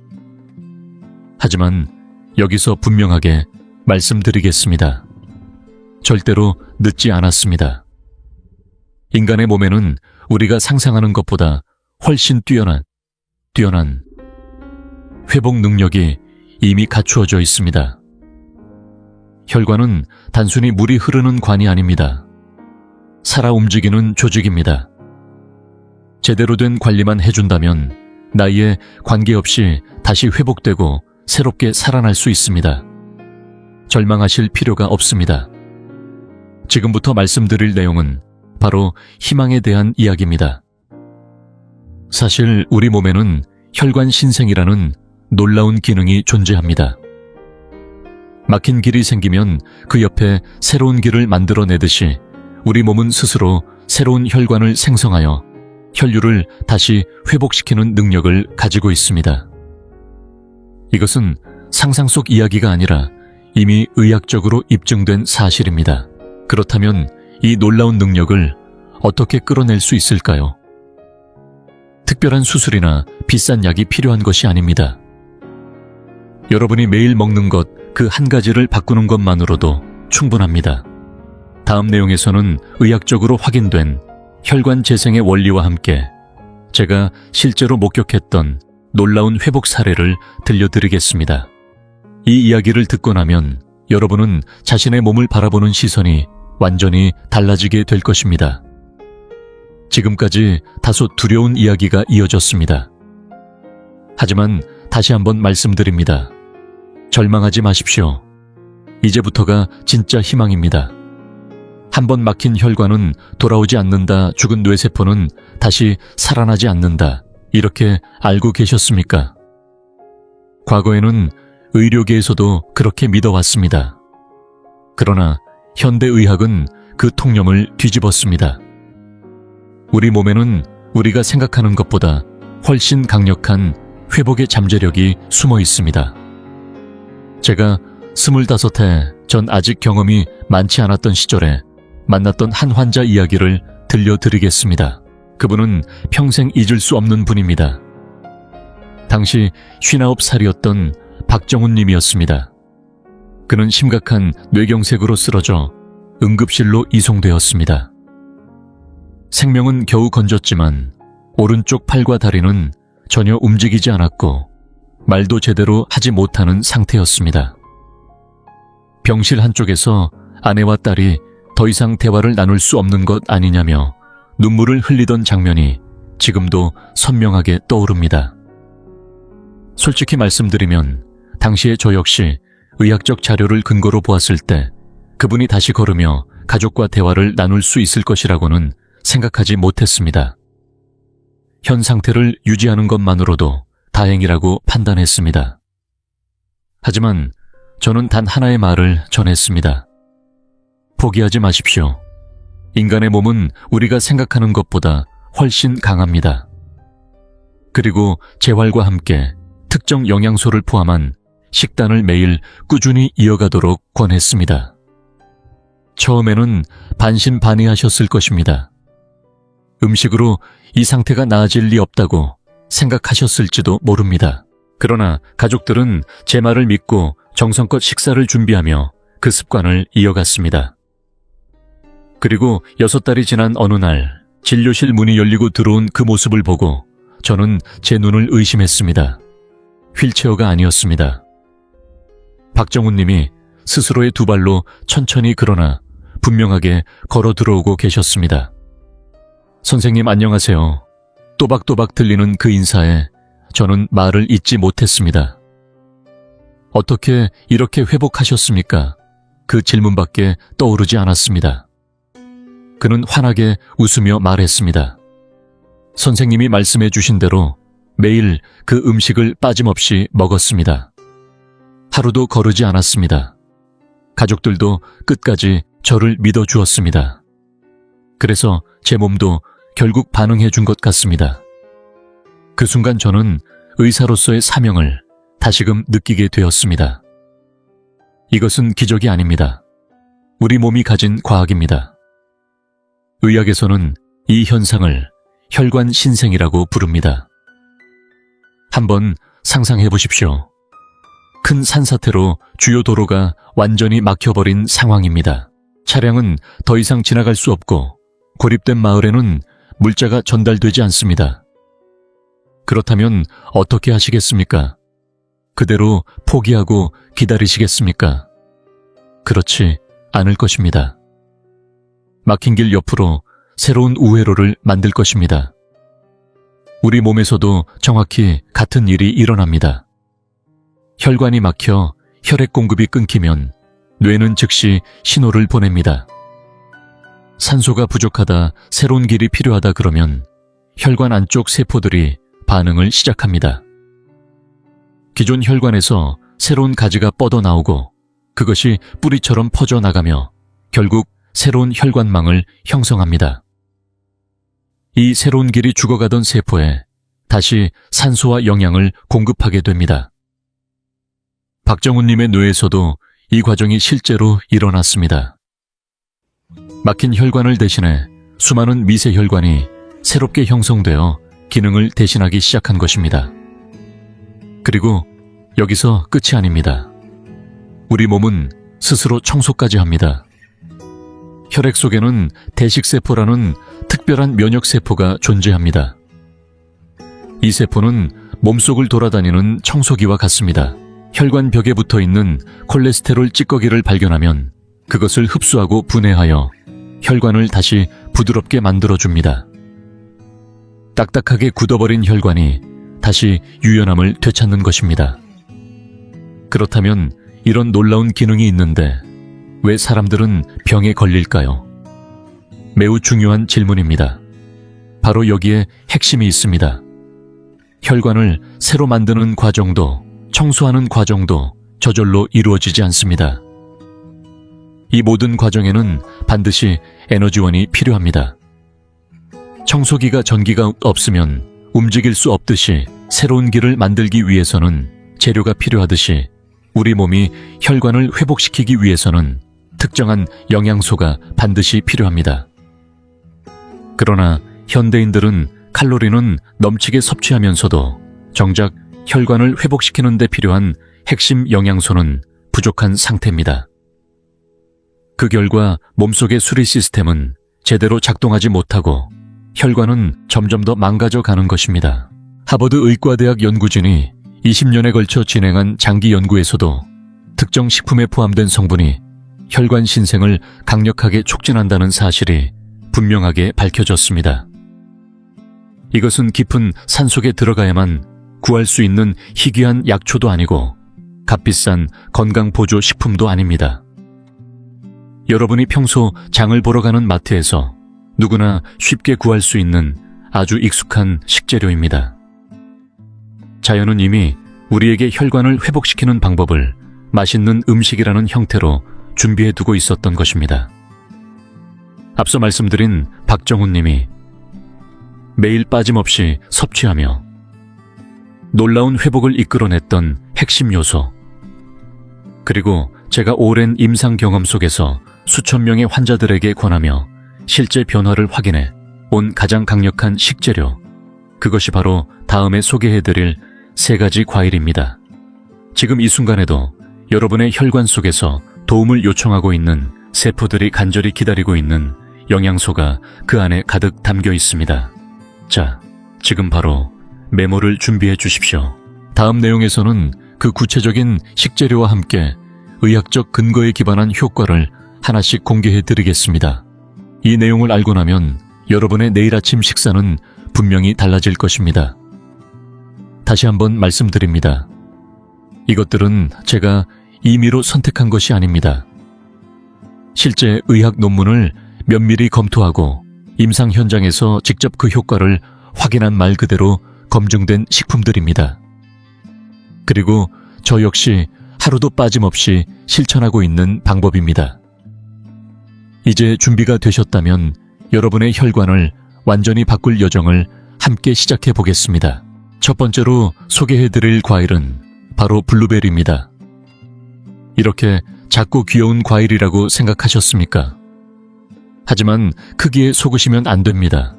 하지만 여기서 분명하게 말씀드리겠습니다. 절대로 늦지 않았습니다. 인간의 몸에는 우리가 상상하는 것보다 훨씬 뛰어난 회복 능력이 이미 갖추어져 있습니다. 혈관은 단순히 물이 흐르는 관이 아닙니다. 살아 움직이는 조직입니다. 제대로 된 관리만 해준다면 나이에 관계없이 다시 회복되고 새롭게 살아날 수 있습니다. 절망하실 필요가 없습니다. 지금부터 말씀드릴 내용은 바로 희망에 대한 이야기입니다. 사실 우리 몸에는 혈관 신생이라는 놀라운 기능이 존재합니다. 막힌 길이 생기면 그 옆에 새로운 길을 만들어내듯이 우리 몸은 스스로 새로운 혈관을 생성하여 혈류를 다시 회복시키는 능력을 가지고 있습니다. 이것은 상상 속 이야기가 아니라 이미 의학적으로 입증된 사실입니다. 그렇다면 이 놀라운 능력을 어떻게 끌어낼 수 있을까요? 특별한 수술이나 비싼 약이 필요한 것이 아닙니다. 여러분이 매일 먹는 것 그 한 가지를 바꾸는 것만으로도 충분합니다. 다음 내용에서는 의학적으로 확인된 혈관 재생의 원리와 함께 제가 실제로 목격했던 놀라운 회복 사례를 들려드리겠습니다. 이 이야기를 듣고 나면 여러분은 자신의 몸을 바라보는 시선이 완전히 달라지게 될 것입니다. 지금까지 다소 두려운 이야기가 이어졌습니다. 하지만 다시 한번 말씀드립니다. 절망하지 마십시오. 이제부터가 진짜 희망입니다. 한번 막힌 혈관은 돌아오지 않는다. 죽은 뇌세포는 다시 살아나지 않는다. 이렇게 알고 계셨습니까? 과거에는 의료계에서도 그렇게 믿어왔습니다. 그러나 현대의학은 그 통념을 뒤집었습니다. 우리 몸에는 우리가 생각하는 것보다 훨씬 강력한 회복의 잠재력이 숨어 있습니다. 제가 25해 전 아직 경험이 많지 않았던 시절에 만났던 한 환자 이야기를 들려드리겠습니다. 그분은 평생 잊을 수 없는 분입니다. 당시 59살이었던 박정훈 님이었습니다. 그는 심각한 뇌경색으로 쓰러져 응급실로 이송되었습니다. 생명은 겨우 건졌지만 오른쪽 팔과 다리는 전혀 움직이지 않았고 말도 제대로 하지 못하는 상태였습니다. 병실 한쪽에서 아내와 딸이 더 이상 대화를 나눌 수 없는 것 아니냐며 눈물을 흘리던 장면이 지금도 선명하게 떠오릅니다. 솔직히 말씀드리면 당시에 저 역시 의학적 자료를 근거로 보았을 때 그분이 다시 걸으며 가족과 대화를 나눌 수 있을 것이라고는 생각하지 못했습니다. 현 상태를 유지하는 것만으로도 다행이라고 판단했습니다. 하지만 저는 단 하나의 말을 전했습니다. 포기하지 마십시오. 인간의 몸은 우리가 생각하는 것보다 훨씬 강합니다. 그리고 재활과 함께 특정 영양소를 포함한 식단을 매일 꾸준히 이어가도록 권했습니다. 처음에는 반신반의하셨을 것입니다. 음식으로 이 상태가 나아질 리 없다고 생각하셨을지도 모릅니다. 그러나 가족들은 제 말을 믿고 정성껏 식사를 준비하며 그 습관을 이어갔습니다. 그리고 6달이 지난 어느 날 진료실 문이 열리고 들어온 그 모습을 보고 저는 제 눈을 의심했습니다. 휠체어가 아니었습니다. 박정훈 님이 스스로의 두 발로 천천히 그러나 분명하게 걸어 들어오고 계셨습니다. 선생님 안녕하세요. 또박또박 들리는 그 인사에 저는 말을 잇지 못했습니다. 어떻게 이렇게 회복하셨습니까? 그 질문밖에 떠오르지 않았습니다. 그는 환하게 웃으며 말했습니다. 선생님이 말씀해 주신 대로 매일 그 음식을 빠짐없이 먹었습니다. 하루도 거르지 않았습니다. 가족들도 끝까지 저를 믿어주었습니다. 그래서 제 몸도 결국 반응해 준 것 같습니다. 그 순간 저는 의사로서의 사명을 다시금 느끼게 되었습니다. 이것은 기적이 아닙니다. 우리 몸이 가진 과학입니다. 의학에서는 이 현상을 혈관 신생이라고 부릅니다. 한번 상상해 보십시오. 큰 산사태로 주요 도로가 완전히 막혀버린 상황입니다. 차량은 더 이상 지나갈 수 없고 고립된 마을에는 물자가 전달되지 않습니다. 그렇다면 어떻게 하시겠습니까? 그대로 포기하고 기다리시겠습니까? 그렇지 않을 것입니다. 막힌 길 옆으로 새로운 우회로를 만들 것입니다. 우리 몸에서도 정확히 같은 일이 일어납니다. 혈관이 막혀 혈액 공급이 끊기면 뇌는 즉시 신호를 보냅니다. 산소가 부족하다, 새로운 길이 필요하다 그러면 혈관 안쪽 세포들이 반응을 시작합니다. 기존 혈관에서 새로운 가지가 뻗어나오고 그것이 뿌리처럼 퍼져나가며 결국 새로운 혈관망을 형성합니다. 이 새로운 길이 죽어가던 세포에 다시 산소와 영양을 공급하게 됩니다. 박정훈님의 뇌에서도 이 과정이 실제로 일어났습니다. 막힌 혈관을 대신해 수많은 미세 혈관이 새롭게 형성되어 기능을 대신하기 시작한 것입니다. 그리고 여기서 끝이 아닙니다. 우리 몸은 스스로 청소까지 합니다. 혈액 속에는 대식세포라는 특별한 면역세포가 존재합니다. 이 세포는 몸속을 돌아다니는 청소기와 같습니다. 혈관 벽에 붙어있는 콜레스테롤 찌꺼기를 발견하면 그것을 흡수하고 분해하여 혈관을 다시 부드럽게 만들어줍니다. 딱딱하게 굳어버린 혈관이 다시 유연함을 되찾는 것입니다. 그렇다면 이런 놀라운 기능이 있는데 왜 사람들은 병에 걸릴까요? 매우 중요한 질문입니다. 바로 여기에 핵심이 있습니다. 혈관을 새로 만드는 과정도 청소하는 과정도 저절로 이루어지지 않습니다. 이 모든 과정에는 반드시 에너지원이 필요합니다. 청소기가 전기가 없으면 움직일 수 없듯이 새로운 길을 만들기 위해서는 재료가 필요하듯이 우리 몸이 혈관을 회복시키기 위해서는 특정한 영양소가 반드시 필요합니다. 그러나 현대인들은 칼로리는 넘치게 섭취하면서도 정작 혈관을 회복시키는 데 필요한 핵심 영양소는 부족한 상태입니다. 그 결과 몸속의 수리 시스템은 제대로 작동하지 못하고 혈관은 점점 더 망가져 가는 것입니다. 하버드 의과대학 연구진이 20년에 걸쳐 진행한 장기 연구에서도 특정 식품에 포함된 성분이 혈관 신생을 강력하게 촉진한다는 사실이 분명하게 밝혀졌습니다. 이것은 깊은 산속에 들어가야만 구할 수 있는 희귀한 약초도 아니고 값비싼 건강보조 식품도 아닙니다. 여러분이 평소 장을 보러 가는 마트에서 누구나 쉽게 구할 수 있는 아주 익숙한 식재료입니다. 자연은 이미 우리에게 혈관을 회복시키는 방법을 맛있는 음식이라는 형태로 준비해 두고 있었던 것입니다. 앞서 말씀드린 박정훈 님이 매일 빠짐없이 섭취하며 놀라운 회복을 이끌어냈던 핵심 요소, 그리고 제가 오랜 임상 경험 속에서 수천 명의 환자들에게 권하며 실제 변화를 확인해 온 가장 강력한 식재료, 그것이 바로 다음에 소개해드릴 3가지 과일입니다. 지금 이 순간에도 여러분의 혈관 속에서 도움을 요청하고 있는 세포들이 간절히 기다리고 있는 영양소가 그 안에 가득 담겨 있습니다. 자, 지금 바로 메모를 준비해 주십시오. 다음 내용에서는 그 구체적인 식재료와 함께 의학적 근거에 기반한 효과를 하나씩 공개해 드리겠습니다. 이 내용을 알고 나면 여러분의 내일 아침 식사는 분명히 달라질 것입니다. 다시 한번 말씀드립니다. 이것들은 제가 임의로 선택한 것이 아닙니다. 실제 의학 논문을 면밀히 검토하고 임상 현장에서 직접 그 효과를 확인한 말 그대로 검증된 식품들입니다. 그리고 저 역시 하루도 빠짐없이 실천하고 있는 방법입니다. 이제 준비가 되셨다면 여러분의 혈관을 완전히 바꿀 여정을 함께 시작해 보겠습니다. 첫 번째로 소개해드릴 과일은 바로 블루베리입니다. 이렇게 작고 귀여운 과일이라고 생각하셨습니까? 하지만 크기에 속으시면 안 됩니다.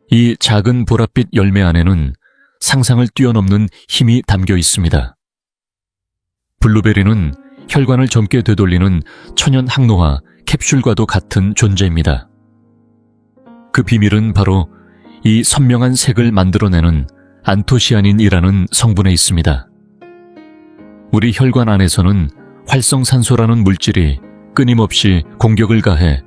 이 작은 보랏빛 열매 안에는 상상을 뛰어넘는 힘이 담겨 있습니다. 블루베리는 혈관을 젊게 되돌리는 천연 항노화 캡슐과도 같은 존재입니다. 그 비밀은 바로 이 선명한 색을 만들어내는 안토시아닌이라는 성분에 있습니다. 우리 혈관 안에서는 활성산소라는 물질이 끊임없이 공격을 가해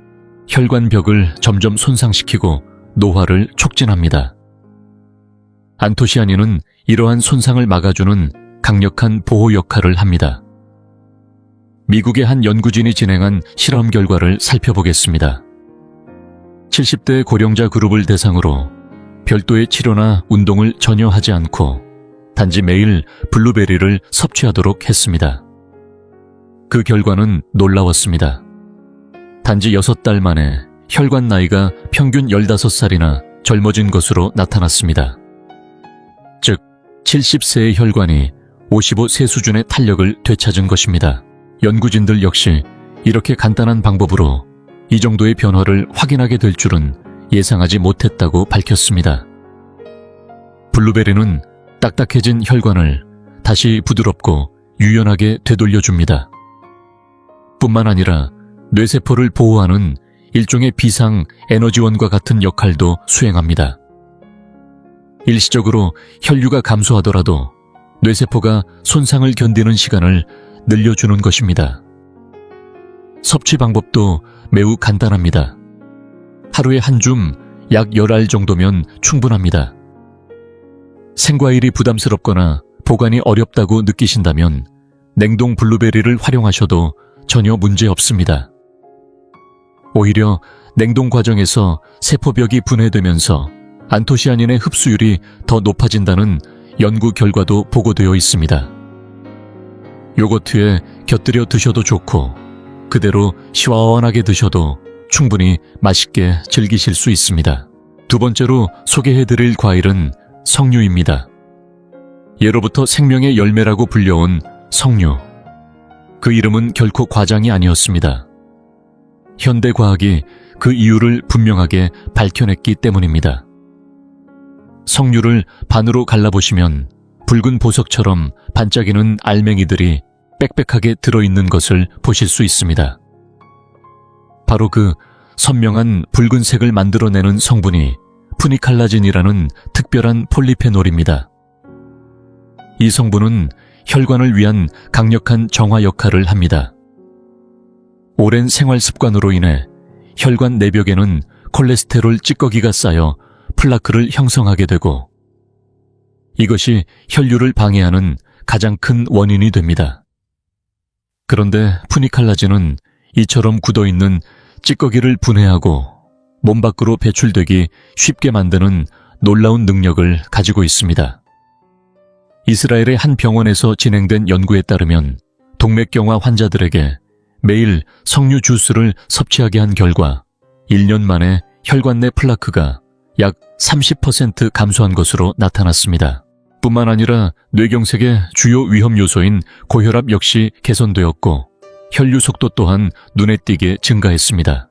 혈관벽을 점점 손상시키고 노화를 촉진합니다. 안토시아닌은 이러한 손상을 막아주는 강력한 보호 역할을 합니다. 미국의 한 연구진이 진행한 실험 결과를 살펴보겠습니다. 70대 고령자 그룹을 대상으로 별도의 치료나 운동을 전혀 하지 않고 단지 매일 블루베리를 섭취하도록 했습니다. 그 결과는 놀라웠습니다. 단지 6달 만에 혈관 나이가 평균 15살이나 젊어진 것으로 나타났습니다. 즉, 70세의 혈관이 55세 수준의 탄력을 되찾은 것입니다. 연구진들 역시 이렇게 간단한 방법으로 이 정도의 변화를 확인하게 될 줄은 예상하지 못했다고 밝혔습니다. 블루베리는 딱딱해진 혈관을 다시 부드럽고 유연하게 되돌려줍니다. 뿐만 아니라 뇌세포를 보호하는 일종의 비상 에너지원과 같은 역할도 수행합니다. 일시적으로 혈류가 감소하더라도 뇌세포가 손상을 견디는 시간을 늘려주는 것입니다. 섭취 방법도 매우 간단합니다. 하루에 한 줌 약 10알 정도면 충분합니다. 생과일이 부담스럽거나 보관이 어렵다고 느끼신다면 냉동 블루베리를 활용하셔도 전혀 문제 없습니다. 오히려 냉동 과정에서 세포벽이 분해되면서 안토시아닌의 흡수율이 더 높아진다는 연구 결과도 보고되어 있습니다. 요거트에 곁들여 드셔도 좋고 그대로 시원하게 드셔도 충분히 맛있게 즐기실 수 있습니다. 두 번째로 소개해드릴 과일은 석류입니다. 예로부터 생명의 열매라고 불려온 석류. 그 이름은 결코 과장이 아니었습니다. 현대 과학이 그 이유를 분명하게 밝혀냈기 때문입니다. 석류를 반으로 갈라보시면 붉은 보석처럼 반짝이는 알맹이들이 빽빽하게 들어있는 것을 보실 수 있습니다. 바로 그 선명한 붉은색을 만들어내는 성분이 푸니칼라진이라는 특별한 폴리페놀입니다. 이 성분은 혈관을 위한 강력한 정화 역할을 합니다. 오랜 생활 습관으로 인해 혈관 내벽에는 콜레스테롤 찌꺼기가 쌓여 플라크를 형성하게 되고 이것이 혈류를 방해하는 가장 큰 원인이 됩니다. 그런데 푸니칼라진은 이처럼 굳어있는 찌꺼기를 분해하고 몸 밖으로 배출되기 쉽게 만드는 놀라운 능력을 가지고 있습니다. 이스라엘의 한 병원에서 진행된 연구에 따르면 동맥경화 환자들에게 매일 석류 주스를 섭취하게 한 결과 1년 만에 혈관 내 플라크가 약 30% 감소한 것으로 나타났습니다. 뿐만 아니라 뇌경색의 주요 위험 요소인 고혈압 역시 개선되었고 혈류 속도 또한 눈에 띄게 증가했습니다.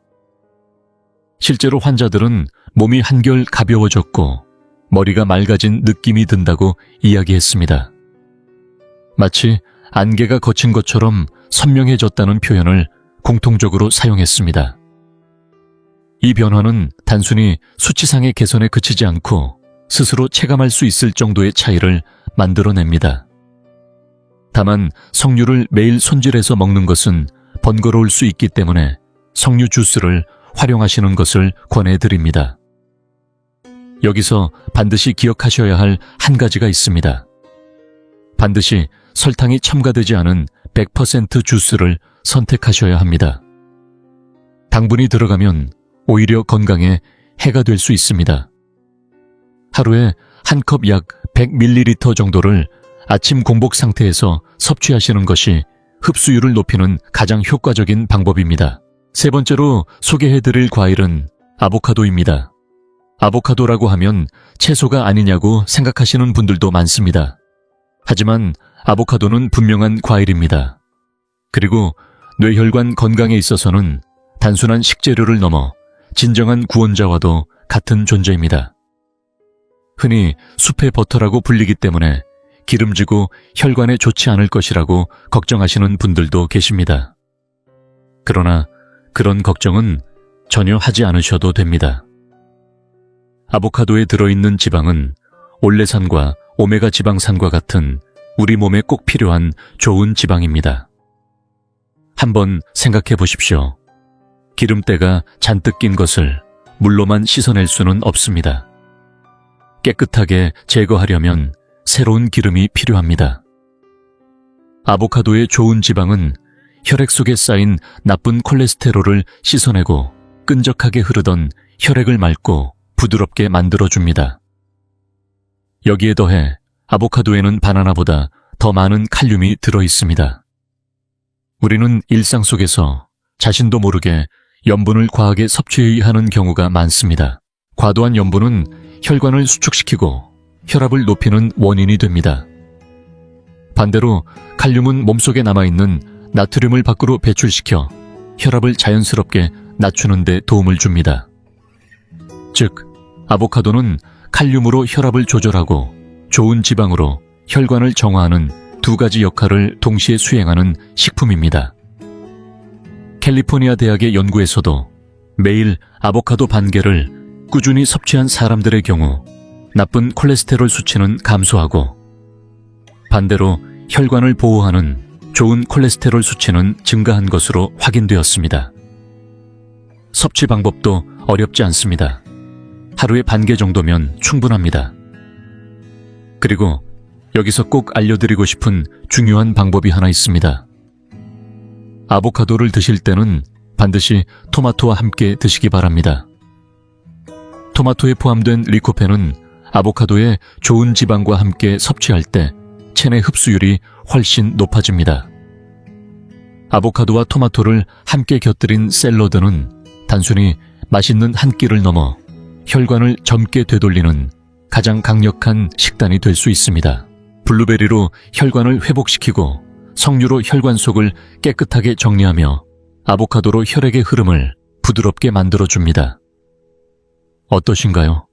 실제로 환자들은 몸이 한결 가벼워졌고 머리가 맑아진 느낌이 든다고 이야기했습니다. 마치 안개가 걷힌 것처럼 선명해졌다는 표현을 공통적으로 사용했습니다. 이 변화는 단순히 수치상의 개선에 그치지 않고 스스로 체감할 수 있을 정도의 차이를 만들어냅니다. 다만 석류를 매일 손질해서 먹는 것은 번거로울 수 있기 때문에 석류 주스를 활용하시는 것을 권해드립니다. 여기서 반드시 기억하셔야 할 한 가지가 있습니다. 반드시 설탕이 첨가되지 않은 100% 주스를 선택하셔야 합니다. 당분이 들어가면 오히려 건강에 해가 될 수 있습니다. 하루에 한 컵 약 100ml 정도를 아침 공복 상태에서 섭취하시는 것이 흡수율을 높이는 가장 효과적인 방법입니다. 세 번째로 소개해드릴 과일은 아보카도입니다. 아보카도라고 하면 채소가 아니냐고 생각하시는 분들도 많습니다. 하지만 아보카도는 분명한 과일입니다. 그리고 뇌혈관 건강에 있어서는 단순한 식재료를 넘어 진정한 구원자와도 같은 존재입니다. 흔히 숲의 버터라고 불리기 때문에 기름지고 혈관에 좋지 않을 것이라고 걱정하시는 분들도 계십니다. 그러나 그런 걱정은 전혀 하지 않으셔도 됩니다. 아보카도에 들어있는 지방은 올레산과 오메가 지방산과 같은 우리 몸에 꼭 필요한 좋은 지방입니다. 한번 생각해 보십시오. 기름때가 잔뜩 낀 것을 물로만 씻어낼 수는 없습니다. 깨끗하게 제거하려면 새로운 기름이 필요합니다. 아보카도의 좋은 지방은 혈액 속에 쌓인 나쁜 콜레스테롤을 씻어내고 끈적하게 흐르던 혈액을 맑고 부드럽게 만들어줍니다. 여기에 더해 아보카도에는 바나나보다 더 많은 칼륨이 들어있습니다. 우리는 일상 속에서 자신도 모르게 염분을 과하게 섭취하는 경우가 많습니다. 과도한 염분은 혈관을 수축시키고 혈압을 높이는 원인이 됩니다. 반대로 칼륨은 몸속에 남아있는 나트륨을 밖으로 배출시켜 혈압을 자연스럽게 낮추는 데 도움을 줍니다. 즉, 아보카도는 칼륨으로 혈압을 조절하고 좋은 지방으로 혈관을 정화하는 두 가지 역할을 동시에 수행하는 식품입니다. 캘리포니아 대학의 연구에서도 매일 아보카도 반 개를 꾸준히 섭취한 사람들의 경우 나쁜 콜레스테롤 수치는 감소하고 반대로 혈관을 보호하는 좋은 콜레스테롤 수치는 증가한 것으로 확인되었습니다. 섭취 방법도 어렵지 않습니다. 하루에 반 개 정도면 충분합니다. 그리고 여기서 꼭 알려드리고 싶은 중요한 방법이 하나 있습니다. 아보카도를 드실 때는 반드시 토마토와 함께 드시기 바랍니다. 토마토에 포함된 리코펜은 아보카도의 좋은 지방과 함께 섭취할 때 체내 흡수율이 훨씬 높아집니다. 아보카도와 토마토를 함께 곁들인 샐러드는 단순히 맛있는 한 끼를 넘어 혈관을 젊게 되돌리는 가장 강력한 식단이 될 수 있습니다. 블루베리로 혈관을 회복시키고 석류로 혈관 속을 깨끗하게 정리하며 아보카도로 혈액의 흐름을 부드럽게 만들어줍니다. 어떠신가요?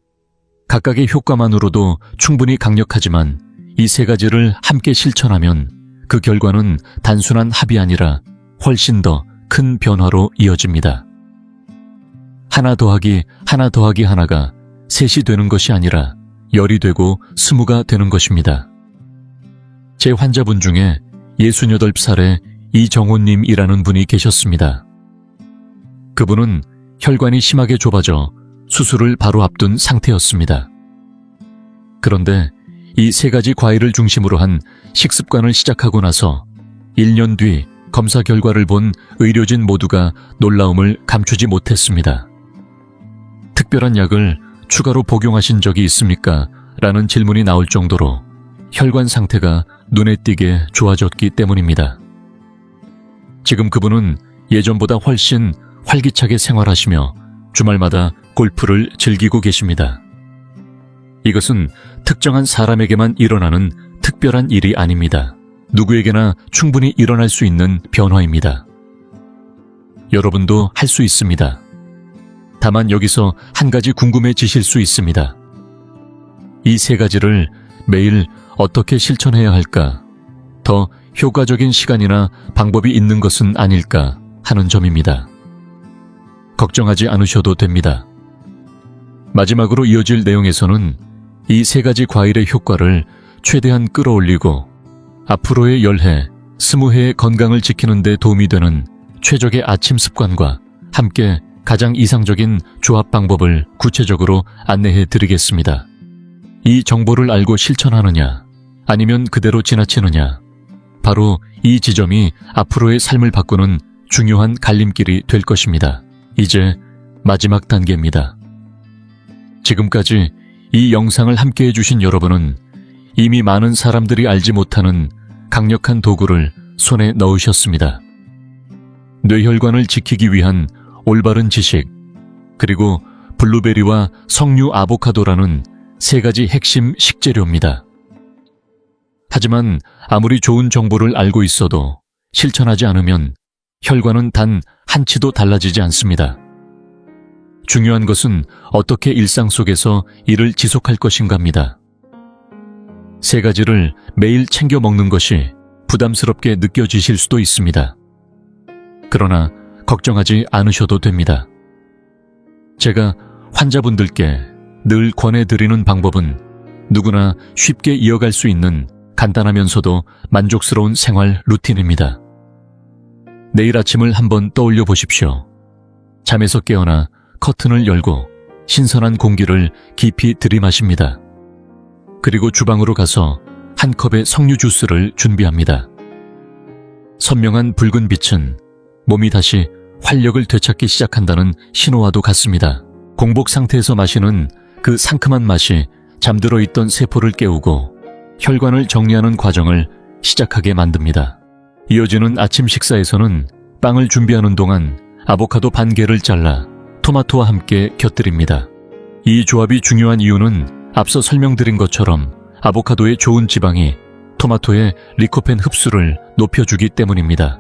각각의 효과만으로도 충분히 강력하지만 이 세 가지를 함께 실천하면 그 결과는 단순한 합이 아니라 훨씬 더 큰 변화로 이어집니다. 하나 더하기 하나가 셋이 되는 것이 아니라 10이 되고 20가 되는 것입니다. 제 환자분 중에 68살의 이정호님이라는 분이 계셨습니다. 그분은 혈관이 심하게 좁아져 수술을 바로 앞둔 상태였습니다. 그런데 이 세 가지 과일을 중심으로 한 식습관을 시작하고 나서 1년 뒤 검사 결과를 본 의료진 모두가 놀라움을 감추지 못했습니다. 특별한 약을 추가로 복용하신 적이 있습니까? 라는 질문이 나올 정도로 혈관 상태가 눈에 띄게 좋아졌기 때문입니다. 지금 그분은 예전보다 훨씬 활기차게 생활하시며 주말마다 골프를 즐기고 계십니다. 이것은 특정한 사람에게만 일어나는 특별한 일이 아닙니다. 누구에게나 충분히 일어날 수 있는 변화입니다. 여러분도 할 수 있습니다. 다만 여기서 한 가지 궁금해지실 수 있습니다. 이 세 가지를 매일 어떻게 실천해야 할까? 더 효과적인 시간이나 방법이 있는 것은 아닐까 하는 점입니다. 걱정하지 않으셔도 됩니다. 마지막으로 이어질 내용에서는 이 세 가지 과일의 효과를 최대한 끌어올리고 앞으로의 10해, 20해의 건강을 지키는 데 도움이 되는 최적의 아침 습관과 함께 가장 이상적인 조합 방법을 구체적으로 안내해 드리겠습니다. 이 정보를 알고 실천하느냐, 아니면 그대로 지나치느냐, 바로 이 지점이 앞으로의 삶을 바꾸는 중요한 갈림길이 될 것입니다. 이제 마지막 단계입니다. 지금까지 이 영상을 함께 해주신 여러분은 이미 많은 사람들이 알지 못하는 강력한 도구를 손에 넣으셨습니다. 뇌혈관을 지키기 위한 올바른 지식, 그리고 블루베리와 석류 아보카도라는 세 가지 핵심 식재료입니다. 하지만 아무리 좋은 정보를 알고 있어도 실천하지 않으면 혈관은 단 한치도 달라지지 않습니다. 중요한 것은 어떻게 일상 속에서 이를 지속할 것인가입니다. 세 가지를 매일 챙겨 먹는 것이 부담스럽게 느껴지실 수도 있습니다. 그러나 걱정하지 않으셔도 됩니다. 제가 환자분들께 늘 권해드리는 방법은 누구나 쉽게 이어갈 수 있는 간단하면서도 만족스러운 생활 루틴입니다. 내일 아침을 한번 떠올려 보십시오. 잠에서 깨어나 커튼을 열고 신선한 공기를 깊이 들이마십니다. 그리고 주방으로 가서 한 컵의 석류 주스를 준비합니다. 선명한 붉은 빛은 몸이 다시 활력을 되찾기 시작한다는 신호와도 같습니다. 공복 상태에서 마시는 그 상큼한 맛이 잠들어 있던 세포를 깨우고 혈관을 정리하는 과정을 시작하게 만듭니다. 이어지는 아침 식사에서는 빵을 준비하는 동안 아보카도 반 개를 잘라 토마토와 함께 곁들입니다. 이 조합이 중요한 이유는 앞서 설명드린 것처럼 아보카도의 좋은 지방이 토마토의 리코펜 흡수를 높여주기 때문입니다.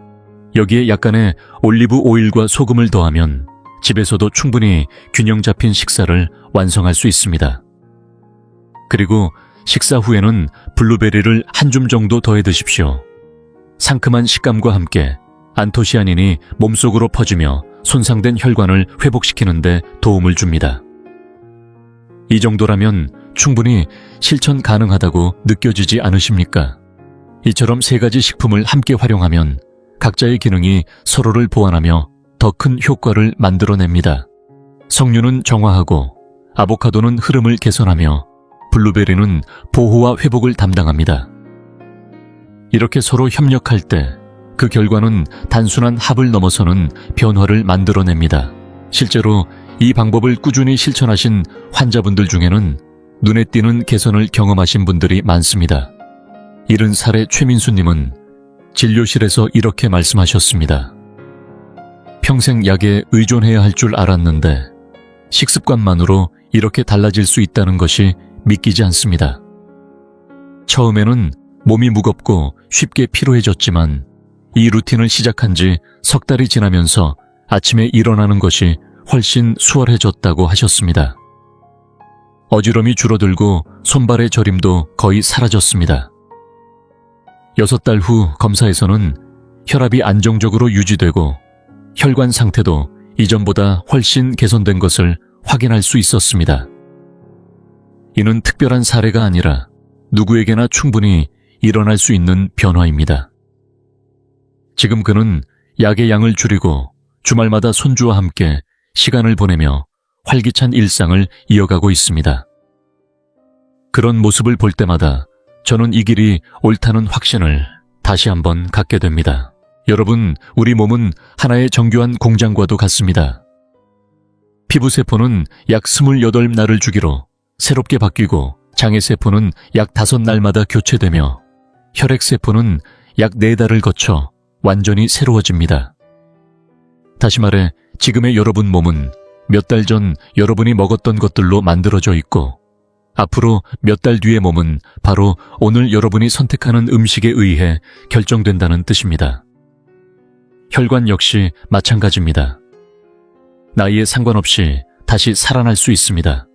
여기에 약간의 올리브 오일과 소금을 더하면 집에서도 충분히 균형 잡힌 식사를 완성할 수 있습니다. 그리고 식사 후에는 블루베리를 한 줌 정도 더해 드십시오. 상큼한 식감과 함께 안토시아닌이 몸속으로 퍼지며 손상된 혈관을 회복시키는 데 도움을 줍니다. 이 정도라면 충분히 실천 가능하다고 느껴지지 않으십니까? 이처럼 세 가지 식품을 함께 활용하면 각자의 기능이 서로를 보완하며 더 큰 효과를 만들어냅니다. 석류는 정화하고 아보카도는 흐름을 개선하며 블루베리는 보호와 회복을 담당합니다. 이렇게 서로 협력할 때 그 결과는 단순한 합을 넘어서는 변화를 만들어냅니다. 실제로 이 방법을 꾸준히 실천하신 환자분들 중에는 눈에 띄는 개선을 경험하신 분들이 많습니다. 70살의 최민수님은 진료실에서 이렇게 말씀하셨습니다. 평생 약에 의존해야 할 줄 알았는데 식습관만으로 이렇게 달라질 수 있다는 것이 믿기지 않습니다. 처음에는 몸이 무겁고 쉽게 피로해졌지만 이 루틴을 시작한 지 석 달이 지나면서 아침에 일어나는 것이 훨씬 수월해졌다고 하셨습니다. 어지럼이 줄어들고 손발의 저림도 거의 사라졌습니다. 6달 후 검사에서는 혈압이 안정적으로 유지되고 혈관 상태도 이전보다 훨씬 개선된 것을 확인할 수 있었습니다. 이는 특별한 사례가 아니라 누구에게나 충분히 일어날 수 있는 변화입니다. 지금 그는 약의 양을 줄이고 주말마다 손주와 함께 시간을 보내며 활기찬 일상을 이어가고 있습니다. 그런 모습을 볼 때마다 저는 이 길이 옳다는 확신을 다시 한번 갖게 됩니다. 여러분, 우리 몸은 하나의 정교한 공장과도 같습니다. 피부세포는 약 28날을 주기로 새롭게 바뀌고 장애세포는 약 5날마다 교체되며 혈액세포는 약 4달을 거쳐 완전히 새로워집니다. 다시 말해 지금의 여러분 몸은 몇 달 전 여러분이 먹었던 것들로 만들어져 있고 앞으로 몇 달 뒤의 몸은 바로 오늘 여러분이 선택하는 음식에 의해 결정된다는 뜻입니다. 혈관 역시 마찬가지입니다. 나이에 상관없이 다시 살아날 수 있습니다.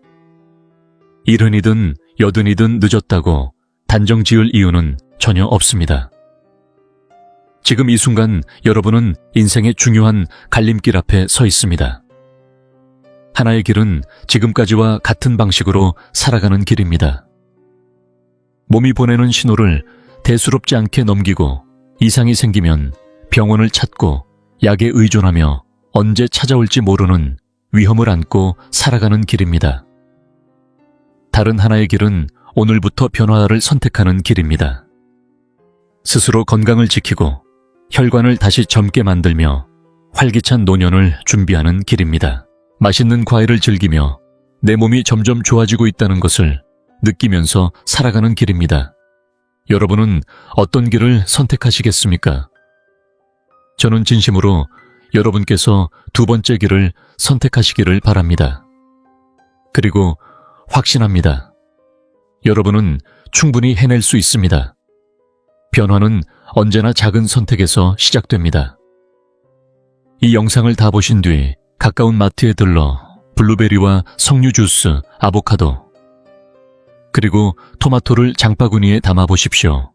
일흔이든 여든이든 늦었다고 단정 지을 이유는 전혀 없습니다. 지금 이 순간 여러분은 인생의 중요한 갈림길 앞에 서 있습니다. 하나의 길은 지금까지와 같은 방식으로 살아가는 길입니다. 몸이 보내는 신호를 대수롭지 않게 넘기고 이상이 생기면 병원을 찾고 약에 의존하며 언제 찾아올지 모르는 위험을 안고 살아가는 길입니다. 다른 하나의 길은 오늘부터 변화를 선택하는 길입니다. 스스로 건강을 지키고 혈관을 다시 젊게 만들며 활기찬 노년을 준비하는 길입니다. 맛있는 과일을 즐기며 내 몸이 점점 좋아지고 있다는 것을 느끼면서 살아가는 길입니다. 여러분은 어떤 길을 선택하시겠습니까? 저는 진심으로 여러분께서 두 번째 길을 선택하시기를 바랍니다. 그리고 확신합니다. 여러분은 충분히 해낼 수 있습니다. 변화는 언제나 작은 선택에서 시작됩니다. 이 영상을 다 보신 뒤 가까운 마트에 들러 블루베리와 석류 주스, 아보카도, 그리고 토마토를 장바구니에 담아 보십시오.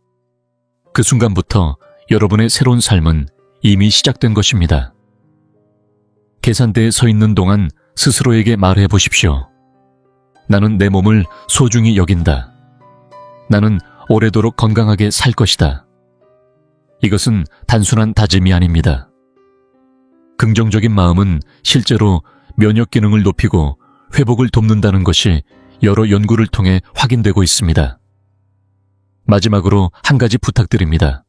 그 순간부터 여러분의 새로운 삶은 이미 시작된 것입니다. 계산대에 서 있는 동안 스스로에게 말해 보십시오. 나는 내 몸을 소중히 여긴다. 나는 오래도록 건강하게 살 것이다. 이것은 단순한 다짐이 아닙니다. 긍정적인 마음은 실제로 면역 기능을 높이고 회복을 돕는다는 것이 여러 연구를 통해 확인되고 있습니다. 마지막으로 한 가지 부탁드립니다.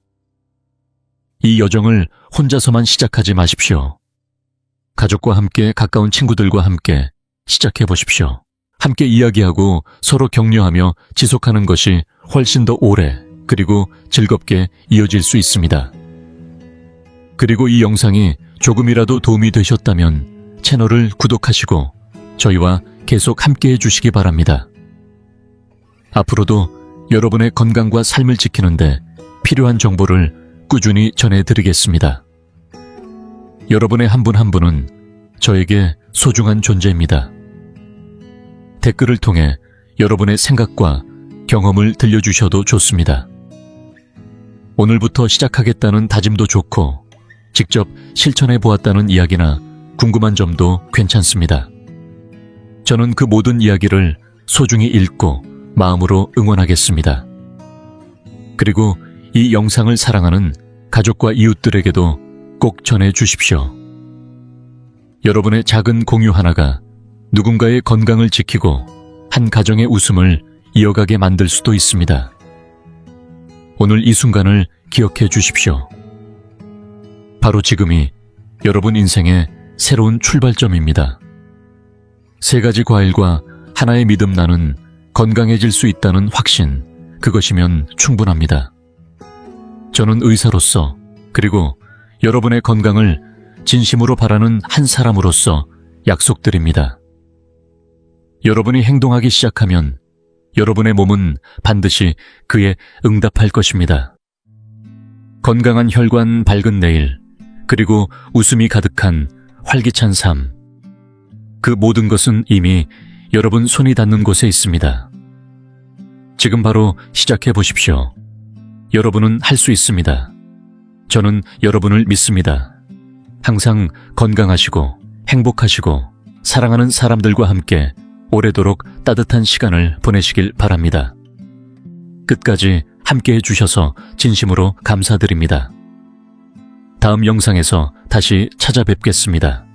이 여정을 혼자서만 시작하지 마십시오. 가족과 함께, 가까운 친구들과 함께 시작해 보십시오. 함께 이야기하고 서로 격려하며 지속하는 것이 훨씬 더 오래 그리고 즐겁게 이어질 수 있습니다. 그리고 이 영상이 조금이라도 도움이 되셨다면 채널을 구독하시고 저희와 계속 함께 해주시기 바랍니다. 앞으로도 여러분의 건강과 삶을 지키는데 필요한 정보를 꾸준히 전해드리겠습니다. 여러분의 한 분 한 분은 저에게 소중한 존재입니다. 댓글을 통해 여러분의 생각과 경험을 들려주셔도 좋습니다. 오늘부터 시작하겠다는 다짐도 좋고 직접 실천해 보았다는 이야기나 궁금한 점도 괜찮습니다. 저는 그 모든 이야기를 소중히 읽고 마음으로 응원하겠습니다. 그리고 이 영상을 사랑하는 가족과 이웃들에게도 꼭 전해 주십시오. 여러분의 작은 공유 하나가 누군가의 건강을 지키고 한 가정의 웃음을 이어가게 만들 수도 있습니다. 오늘 이 순간을 기억해 주십시오. 바로 지금이 여러분 인생의 새로운 출발점입니다. 3가지 과일과 하나의 믿음 나는 건강해질 수 있다는 확신, 그것이면 충분합니다. 저는 의사로서 그리고 여러분의 건강을 진심으로 바라는 한 사람으로서 약속드립니다. 여러분이 행동하기 시작하면 여러분의 몸은 반드시 그에 응답할 것입니다. 건강한 혈관, 밝은 내일, 그리고 웃음이 가득한 활기찬 삶. 그 모든 것은 이미 여러분 손이 닿는 곳에 있습니다. 지금 바로 시작해 보십시오. 여러분은 할 수 있습니다. 저는 여러분을 믿습니다. 항상 건강하시고 행복하시고 사랑하는 사람들과 함께 오래도록 따뜻한 시간을 보내시길 바랍니다. 끝까지 함께 해주셔서 진심으로 감사드립니다. 다음 영상에서 다시 찾아뵙겠습니다.